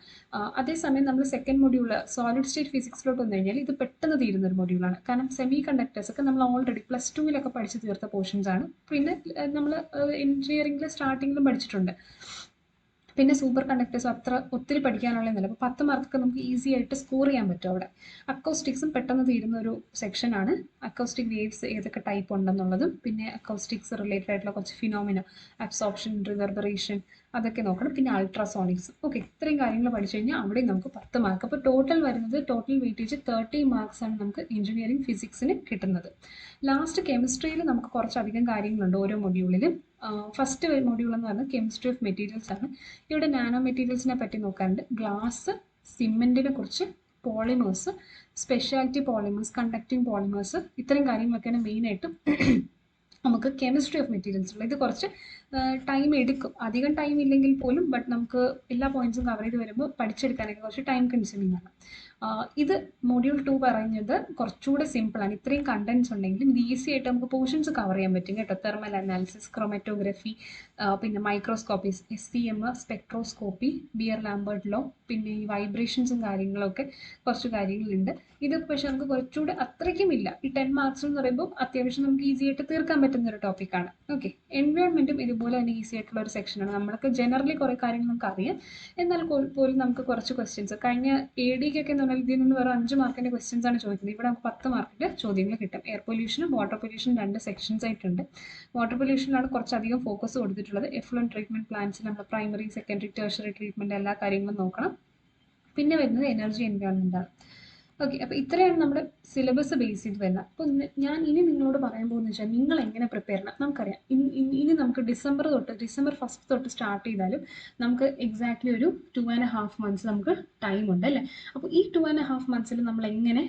അതേസമയം നമ്മൾ സെക്കൻഡ് മൊഡ്യൂൾ സോളിഡ് സ്റ്റേറ്റ് ഫിസിക്സിലോട്ട് വന്നു കഴിഞ്ഞാൽ ഇത് പെട്ടെന്ന് തീരുന്ന ഒരു മൊഡ്യൂളാണ്. കാരണം സെമി കണ്ടക്ടേഴ്സ് ഒക്കെ നമ്മൾ ഓൾറെഡി +2 പഠിച്ച് തീർത്ത പോർഷൻസ് ആണ്. പിന്നെ നമ്മൾ എഞ്ചിനീയറിംഗിൽ സ്റ്റാർട്ടിങ്ങിലും പഠിച്ചിട്ടുണ്ട്. പിന്നെ സൂപ്പർ കണ്ടക്ടേഴ്സ് അത്ര ഒത്തിരി പഠിക്കാനുള്ളതെന്നല്ല. അപ്പോൾ 10 മാർക്കൊക്കെ നമുക്ക് ഈസി ആയിട്ട് സ്കോർ ചെയ്യാൻ പറ്റും അവിടെ. അക്കൗസ്റ്റിക്സും പെട്ടെന്ന് തീരുന്ന ഒരു സെക്ഷനാണ്. അക്കൗസ്റ്റിക് വേവ്സ് ഏതൊക്കെ ടൈപ്പ് ഉണ്ടെന്നുള്ളതും പിന്നെ അക്കൗസ്റ്റിക്സ് റിലേറ്റഡ് ആയിട്ടുള്ള കുറച്ച് ഫിനോമിന, അബ്സോർപ്ഷൻ, റിവർബറേഷൻ, അതൊക്കെ നോക്കണം. പിന്നെ അൾട്രാസോണിക്സ്. ഓക്കെ, ഇത്രയും കാര്യങ്ങൾ പഠിച്ചു കഴിഞ്ഞാൽ അവിടെ നമുക്ക് 10 മാർക്ക്. അപ്പോൾ ടോട്ടൽ വെയിറ്റേജ് 30 മാർക്സ് ആണ് നമുക്ക് എഞ്ചിനീയറിംഗ് ഫിസിക്സിന് കിട്ടുന്നത്. ലാസ്റ്റ് കെമിസ്ട്രിയിൽ നമുക്ക് കുറച്ചധികം കാര്യങ്ങളുണ്ട് ഓരോ മൊഡ്യൂളിലും. ഫസ്റ്റ് മൊഡ്യൂൾ എന്ന് പറയുന്നത് കെമിസ്ട്രി ഓഫ് മെറ്റീരിയൽസ് ആണ്. ഇവിടെ നാനോ മെറ്റീരിയൽസിനെ പറ്റി നോക്കാറുണ്ട്. ഗ്ലാസ്, സിമെൻറ്റിനെ കുറിച്ച്, polymers, speciality polymers, conducting polymers, ഇത്തരം കാര്യങ്ങളൊക്കെയാണ് മെയിനായിട്ടും നമുക്ക് കെമിസ്ട്രി ഓഫ് മെറ്റീരിയൽസ് ഉള്ളത്. ഇത് കുറച്ച് ടൈം എടുക്കും, അധികം ടൈം ഇല്ലെങ്കിൽ പോലും. ബട്ട് നമുക്ക് എല്ലാ പോയിന്റ്സും കവർ ചെയ്ത് വരുമ്പോൾ പഠിച്ചെടുക്കാനൊക്കെ കുറച്ച് ടൈം കൺസ്യൂമിംഗ് ആണ്. ഇത് മൊഡ്യൂൾ 2 പറയുന്നത് കുറച്ചുകൂടെ സിമ്പിളാണ്. ഇത്രയും കണ്ടൻസ് ഉണ്ടെങ്കിലും ഇത് ഈസി ആയിട്ട് നമുക്ക് പോർഷൻസ് കവർ ചെയ്യാൻ പറ്റും കേട്ടോ. തെർമൽ അനാലിസിസ്, ക്രോമാറ്റോഗ്രഫി, പിന്നെ microscopy, SCM, spectroscopy, Beer Lambert law, പിന്നെ ഈ വൈബ്രേഷൻസും കാര്യങ്ങളൊക്കെ കുറച്ച് കാര്യങ്ങളുണ്ട്. ഇത് പക്ഷെ നമുക്ക് കുറച്ചുകൂടെ അത്രയ്ക്കും ഇല്ല. ഈ 10 മാർക്സ് എന്ന് പറയുമ്പോൾ അത്യാവശ്യം നമുക്ക് ഈസി ആയിട്ട് തീർക്കാൻ പറ്റുന്ന ഒരു ടോപ്പിക്കാണ്. ഓക്കെ, എൻവയോൺമെൻറ്റും ഇതുപോലെ തന്നെ ഈസി ആയിട്ടുള്ള ഒരു സെക്ഷനാണ്. നമ്മൾക്ക് ജനറലി കുറേ കാര്യങ്ങൾ നമുക്ക് അറിയാം. എന്നാൽ പോലും നമുക്ക് കുറച്ച് ക്വസ്റ്റ്യൻസ് കഴിഞ്ഞ AD ഒക്കെ എന്ന് പറഞ്ഞാൽ ഇതിൽ നിന്ന് വേറെ 5 മാർക്കിൻ്റെ ക്വസ്റ്റ്യൻസ് ആണ് ചോദിക്കുന്നത്. ഇവിടെ നമുക്ക് 10 മാർക്കിൻ്റെ ചോദ്യങ്ങൾ കിട്ടും. എയർ പൊല്യൂഷനും വാട്ടർ പൊല്യൂഷൻ 2 സെക്ഷൻസ് ആയിട്ടുണ്ട്. വാട്ടർ പൊല്യൂഷനിലാണ് കുറച്ചധികം ഫോക്കസ് കൊടുത്തിട്ടുള്ളത്. എഫ്ലുവൻറ്റ് ട്രീറ്റ്മെൻറ്റ് പ്ലാന്റ്സിൽ നമ്മൾ പ്രൈമറി, സെക്കൻഡറി, ടെർഷറി ട്രീറ്റ്മെൻറ്റ് എല്ലാ കാര്യങ്ങളും നോക്കണം. പിന്നെ വരുന്നത് എനർജി എൻവയോൺമെൻറ്റാണ്. ഓക്കെ, അപ്പോൾ ഇത്രയാണ് നമ്മുടെ സിലബസ് ബേസ് ചെയ്ത് വരുന്നത്. അപ്പോൾ ഞാൻ ഇനി നിങ്ങളോട് പറയാൻ പോകുന്നത് വെച്ചാൽ നിങ്ങൾ എങ്ങനെ പ്രിപ്പയർ ചെയ്യണം. നമുക്കറിയാം ഇനി നമുക്ക് ഡിസംബർ 1 തൊട്ട് സ്റ്റാർട്ട് ചെയ്താലും നമുക്ക് എക്സാക്ട്ലി ഒരു 2.5 months നമുക്ക് ടൈമുണ്ട് അല്ലേ. അപ്പോൾ ഈ 2.5 months നമ്മൾ എങ്ങനെ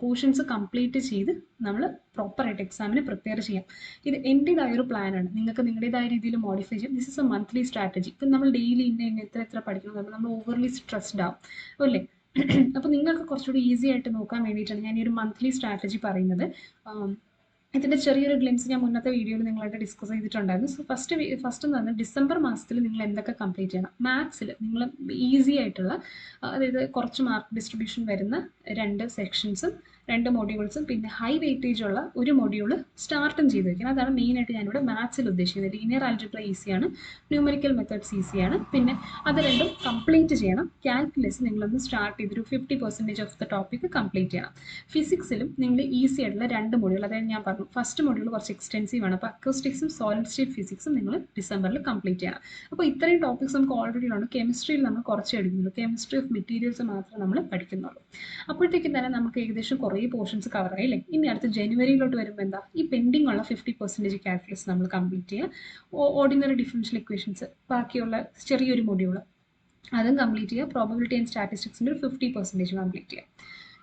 പോർഷൻസ് കംപ്ലീറ്റ് ചെയ്ത് നമ്മൾ പ്രോപ്പറായിട്ട് എക്സാമിന് പ്രിപ്പയർ ചെയ്യാം. ഇത് എൻ്റേതായൊരു പ്ലാനാണ്. നിങ്ങൾക്ക് നിങ്ങളുടേതായ രീതിയിൽ മോഡിഫൈ ചെയ്യാം. This is A monthly strategy. ഇപ്പം നമ്മൾ ഡെയിലി എത്ര പഠിക്കണം, നമ്മൾ ഓവർലി സ്ട്രെസ്ഡ് ആവും അല്ലേ. അപ്പോൾ നിങ്ങൾക്ക് കുറച്ചുകൂടി ഈസി ആയിട്ട് നോക്കാൻ വേണ്ടിയിട്ടാണ് ഞാൻ ഈ ഒരു മന്ത്ലി സ്ട്രാറ്റജി പറയുന്നത്. ഇതിൻ്റെ ചെറിയൊരു ഗ്ലിംസ് ഞാൻ മുന്നത്തെ വീഡിയോയിൽ നിങ്ങളായിട്ട് ഡിസ്കസ് ചെയ്തിട്ടുണ്ടായിരുന്നു. സോ ഫസ്റ്റ് എന്ന് പറഞ്ഞാൽ ഡിസംബർ മാസത്തിൽ നിങ്ങൾ എന്തൊക്കെ കംപ്ലീറ്റ് ചെയ്യണം. മാത്സിൽ നിങ്ങൾ ഈസി ആയിട്ടുള്ള, അതായത് കുറച്ച് മാർക്ക് ഡിസ്ട്രിബ്യൂഷൻ വരുന്ന 2 സെക്ഷൻസും 2 മൊഡ്യൂൾസും പിന്നെ ഹൈ വെയിറ്റേജ് ഉള്ള ഒരു മൊഡ്യൂൾ സ്റ്റാർട്ടും ചെയ്ത് വയ്ക്കണം. അതാണ് മെയിനായിട്ട് ഞാനിവിടെ മാത്സിൽ ഉദ്ദേശിക്കുന്നത്. ലീനിയർ ആൽജിബ്ര ഈസിയാണ്, ന്യൂമറിക്കൽ മെത്തേഡ്സ് ഈസിയാണ്. പിന്നെ അത് രണ്ടും കംപ്ലീറ്റ് ചെയ്യണം. കാൽക്കുലസ് നിങ്ങളൊന്ന് സ്റ്റാർട്ട് ചെയ്തൊരു 50% ഓഫ് ദ ടോപ്പിക് കംപ്ലീറ്റ് ചെയ്യണം. ഫിസിക്സിലും നിങ്ങൾ ഈസി ആയിട്ടുള്ള 2 മൊഡ്യൂൾ, അതായത് ഞാൻ പറഞ്ഞു ഫസ്റ്റ് മൊഡ്യൂൾ കുറച്ച് എക്സ്റ്റെൻസീവ് ആണ്. അപ്പോൾ അക്കോസ്റ്റിക്സും സോളിഡ് സ്റ്റേറ്റ് ഫിസിക്സും നിങ്ങൾ ഡിസംബറിൽ കംപ്ലീറ്റ് ചെയ്യണം. അപ്പോൾ ഇത്രയും ടോപ്പിക്സ് നമുക്ക് ഓൾറെഡി ഉണ്ട്. കെമിസ്ട്രിയിൽ നമ്മൾ കുറച്ച് എടുക്കുന്നുള്ളൂ. കെമിസ്ട്രി ഓഫ് മെറ്റീരിയൽസ് മാത്രമേ നമ്മൾ പഠിക്കുന്നുള്ളൂ. അപ്പോഴത്തേക്കും തന്നെ നമുക്ക് ഏകദേശം കുറേ പോർഷൻസ് കവർ ആയില്ലേ. ഇനി അടുത്ത് ജനുവരിയിലോട്ട് വരുമ്പോൾ എന്താ, ഈ പെൻഡിങ് ഉള്ള 50% കാൽക്കുലസ് നമ്മൾ കംപ്ലീറ്റ് ചെയ്യുക. ഓർഡിനറി ഡിഫറൻഷ്യൽ ഇക്വേഷൻസ് ബാക്കിയുള്ള ചെറിയൊരു മൊഡ്യൂൾ അതും കംപ്ലീറ്റ് ചെയ്യുക. പ്രോബബിലിറ്റി ആൻഡ് സ്റ്റാറ്റിസ്റ്റിക്സിൻ്റെ ഒരു 50% കംപ്ലീറ്റ് ചെയ്യുക.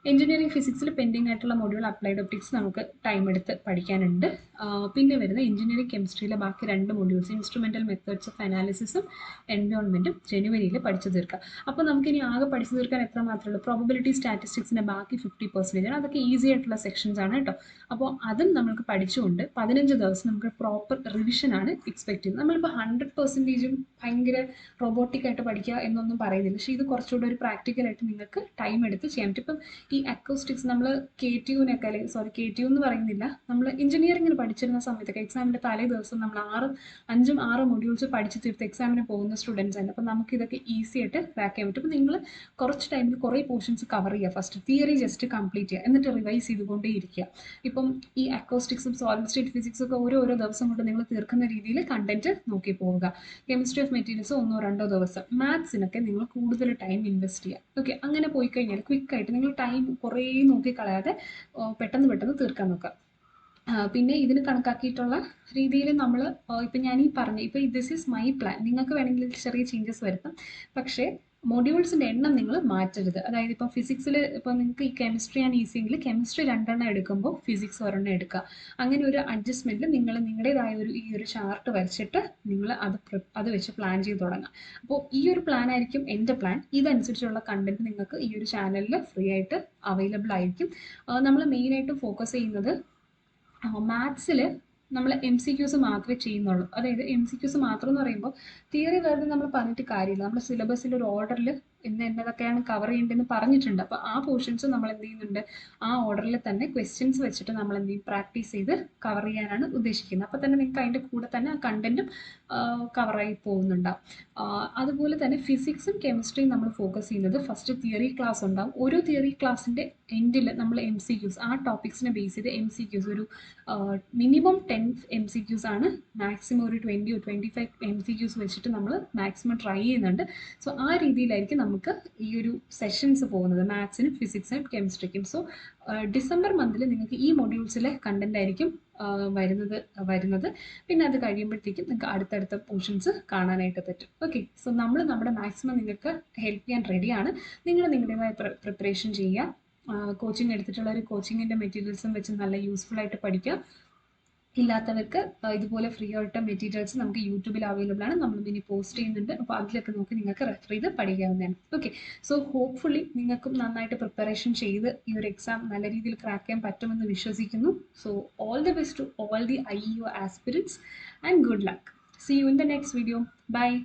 എഞ്ചിനീയറിംഗ് ഫിസിക്സിൽ പെൻഡിങ് ആയിട്ടുള്ള മൊഡ്യൂൾ അപ്ലൈഡ് ഒപ്റ്റിക്സ് നമുക്ക് ടൈം എടുത്ത് പഠിക്കാനുണ്ട്. പിന്നെ വരുന്ന എഞ്ചിനീയറിംഗ് കെമിസ്ട്രിയിലെ ബാക്കി 2 മൊഡ്യൂൾസ് ഇൻസ്ട്രുമെൻ്റൽ മെത്തേഡ്സ് ഓഫ് അനാലിസിസും എൻവയോൺമെൻറ്റും ജനുവരിയിൽ പഠിച്ചു തീർക്കാം. അപ്പോൾ നമുക്കിനി ആകെ പഠിച്ചു തീർക്കാൻ എത്ര മാത്രമേ ഉള്ളൂ? പ്രോബബിലിറ്റി സ്റ്റാറ്റിസ്റ്റിക്സിൻ്റെ ബാക്കി 50% ആണ്. അതൊക്കെ ഈസി ആയിട്ടുള്ള സെക്ഷൻസ് ആണ് കേട്ടോ. അപ്പോൾ അതും നമുക്ക് പഠിച്ചുകൊണ്ട് 15 ദിവസം നമുക്ക് പ്രോപ്പർ റിവിഷനാണ് എക്സ്പെക്ട് ചെയ്യുന്നത്. നമ്മളിപ്പോൾ 100% ഭയങ്കര റോബോട്ടിക് ആയിട്ട് പഠിക്കുക എന്നൊന്നും പറയുന്നില്ല. പക്ഷേ ഇത് കുറച്ചുകൂടെ ഒരു പ്രാക്ടിക്കലായിട്ട് നിങ്ങൾക്ക് ടൈം എടുത്ത് ചെയ്യാൻ പറ്റും. ഇപ്പം ഈ അക്കോസ്റ്റിക്സ് നമ്മൾ KTUവിനൊക്കെ, അല്ലെങ്കിൽ KTU എന്ന് പറയുന്നില്ല, നമ്മൾ എഞ്ചിനീയറിംഗിന് പഠിച്ചിരുന്ന സമയത്തൊക്കെ എക്സാമിൻ്റെ തലേ ദിവസം നമ്മൾ 5-6 മൊഡ്യൂൾസ് പഠിച്ച് തീർത്ത് എക്സാമിന് പോകുന്ന സ്റ്റുഡൻസ് ഉണ്ട്. അപ്പോൾ നമുക്കിതൊക്കെ ഈസി ആയിട്ട് ക്രാക്ക് ചെയ്യാൻ പറ്റും. അപ്പോൾ നിങ്ങൾ കുറച്ച് ടൈമിൽ കുറേ പോർഷൻസ് കവർ ചെയ്യുക. ഫസ്റ്റ് തിയറി ജസ്റ്റ് കംപ്ലീറ്റ് ചെയ്യുക, എന്നിട്ട് റിവൈസ് ചെയ്തുകൊണ്ടേ ഇരിക്കുക. ഇപ്പം ഈ അക്കോസ്റ്റിക്സും സോളിഡ് സ്റ്റേറ്റ് ഫിസിക്സും ഒക്കെ ഓരോ ദിവസം കൊണ്ട് നിങ്ങൾ തീർക്കുന്ന രീതിയിൽ കണ്ടന്റ് നോക്കി പോവുക. കെമിസ്ട്രി ഓഫ് മെറ്റീരിയൽസ് 1-2 ദിവസം. മാത്സിനൊക്കെ നിങ്ങൾ കൂടുതൽ ടൈം ഇൻവെസ്റ്റ് ചെയ്യുക. ഓക്കെ, അങ്ങനെ പോയി കഴിഞ്ഞാൽ ക്വിക്കായിട്ട് നിങ്ങൾ ടൈം കുറേ നോക്കിക്കളയാതെ പെട്ടെന്ന് തീർക്കാൻ നോക്കുക. പിന്നെ ഇതിന് കണക്കാക്കിയിട്ടുള്ള രീതിയിൽ നമ്മൾ ഇപ്പം ഞാൻ ഈ പറഞ്ഞ ഇപ്പോൾ ദിസ് ഈസ് മൈ പ്ലാൻ. നിങ്ങൾക്ക് വേണമെങ്കിൽ ചെറിയ ചേഞ്ചസ് വരുത്താം, പക്ഷേ മൊഡ്യൂൾസിൻ്റെ എണ്ണം നിങ്ങൾ മാറ്റരുത്. അതായത് ഇപ്പോൾ ഫിസിക്സിൽ ഇപ്പോൾ നിങ്ങൾക്ക് ഈ കെമിസ്ട്രി ആണ് ഈസിയെങ്കിൽ കെമിസ്ട്രി 2 എടുക്കുമ്പോൾ ഫിസിക്സ് 1 എടുക്കുക. അങ്ങനെ ഒരു അഡ്ജസ്റ്റ്മെൻറ്റിൽ നിങ്ങൾ നിങ്ങളുടേതായ ഈ ഒരു ചാർട്ട് വരച്ചിട്ട് നിങ്ങൾ അത് വെച്ച് പ്ലാൻ ചെയ്ത് തുടങ്ങുക. അപ്പോൾ ഈ ഒരു പ്ലാൻ ആയിരിക്കും എൻ്റെ പ്ലാൻ. ഇതനുസരിച്ചുള്ള കണ്ടന്റ് നിങ്ങൾക്ക് ഈ ഒരു ചാനലിൽ ഫ്രീ ആയിട്ട് അവൈലബിൾ ആയിരിക്കും. നമ്മൾ മെയിനായിട്ട് ഫോക്കസ് ചെയ്യുന്നത് മാത്സിൽ നമ്മൾ MCQs മാത്രമേ ചെയ്യുന്നുള്ളൂ. അതായത് MCQs മാത്രം എന്ന് പറയുമ്പോൾ തിയറി വെറുതെ നമ്മൾ പറഞ്ഞിട്ട് കാര്യമില്ല. നമ്മുടെ സിലബസിൽ ഒരു ഓർഡറിൽ എന്നതൊക്കെയാണ് കവർ ചെയ്യേണ്ടതെന്ന് പറഞ്ഞിട്ടുണ്ട്. അപ്പോൾ ആ പോർഷൻസ് നമ്മൾ എന്ത് ചെയ്യുന്നുണ്ട്, ആ ഓർഡറിൽ തന്നെ ക്വസ്റ്റ്യൻസ് വെച്ചിട്ട് നമ്മൾ എന്ത് ചെയ്യും, പ്രാക്ടീസ് ചെയ്ത് കവർ ചെയ്യാനാണ് ഉദ്ദേശിക്കുന്നത്. അപ്പോൾ തന്നെ നിങ്ങൾക്ക് അതിൻ്റെ കൂടെ തന്നെ ആ കണ്ടന്റും കവറായി പോകുന്നുണ്ടാവും. അതുപോലെ തന്നെ ഫിസിക്സും കെമിസ്ട്രിയും നമ്മൾ ഫോക്കസ് ചെയ്യുന്നത് ഫസ്റ്റ് തിയറി ക്ലാസ് ഉണ്ടാവും. ഓരോ തിയറി ക്ലാസ്സിൻ്റെ എൻഡിൽ നമ്മൾ MCQs ആ ടോപ്പിക്സിനെ ബേസ് ചെയ്ത് MCQs ഒരു മിനിമം 10 MCQs ആണ്, മാക്സിമം ഒരു 20-25 MCQs വെച്ചിട്ട് നമ്മൾ മാക്സിമം ട്രൈ ചെയ്യുന്നുണ്ട്. സോ ആ രീതിയിലായിരിക്കും നമുക്ക് ഈ ഒരു സെഷൻസ് പോകുന്നത് മാത്സിനും ഫിസിക്സിനും കെമിസ്ട്രിക്കും. സോ ഡിസംബർ മന്തിൽ നിങ്ങൾക്ക് ഈ മൊഡ്യൂൾസിലെ കണ്ടന്റ് ആയിരിക്കും വരുന്നത്. പിന്നെ അത് കഴിയുമ്പോഴത്തേക്കും നിങ്ങൾക്ക് അടുത്തടുത്ത പോർഷൻസ് കാണാനായിട്ട് പറ്റും. ഓക്കെ, സോ നമ്മൾ നമ്മുടെ മാക്സിമം നിങ്ങൾക്ക് ഹെൽപ്പ് ചെയ്യാൻ റെഡിയാണ്. നിങ്ങൾ നിങ്ങളുടേതായ പ്രിപ്പറേഷൻ ചെയ്യുക. കോച്ചിങ് എടുത്തിട്ടുള്ള ഒരു കോച്ചിങ്ങിൻ്റെ മെറ്റീരിയൽസും വെച്ച് നല്ല യൂസ്ഫുൾ ആയിട്ട് പഠിക്കുക. ഇല്ലാത്തവർക്ക് ഇതുപോലെ ഫ്രീ ആയിട്ട് മെറ്റീരിയൽസ് നമുക്ക് യൂട്യൂബിൽ അവൈലബിൾ ആണ്. നമ്മൾ ഇനി പോസ്റ്റ് ചെയ്യുന്നുണ്ട്. അപ്പോൾ അതിലൊക്കെ നോക്കി നിങ്ങൾക്ക് റെഫർ ചെയ്ത് പഠിക്കാവുന്നതാണ്. ഓക്കെ, സോ ഹോപ്പ്ഫുള്ളി നിങ്ങൾക്കും നന്നായിട്ട് പ്രിപ്പറേഷൻ ചെയ്ത് ഈ ഒരു എക്സാം നല്ല രീതിയിൽ ക്രാക്ക് ചെയ്യാൻ പറ്റുമെന്ന് വിശ്വസിക്കുന്നു. So all the best to all the IEO aspirants and good luck. See you in the next video. Bye.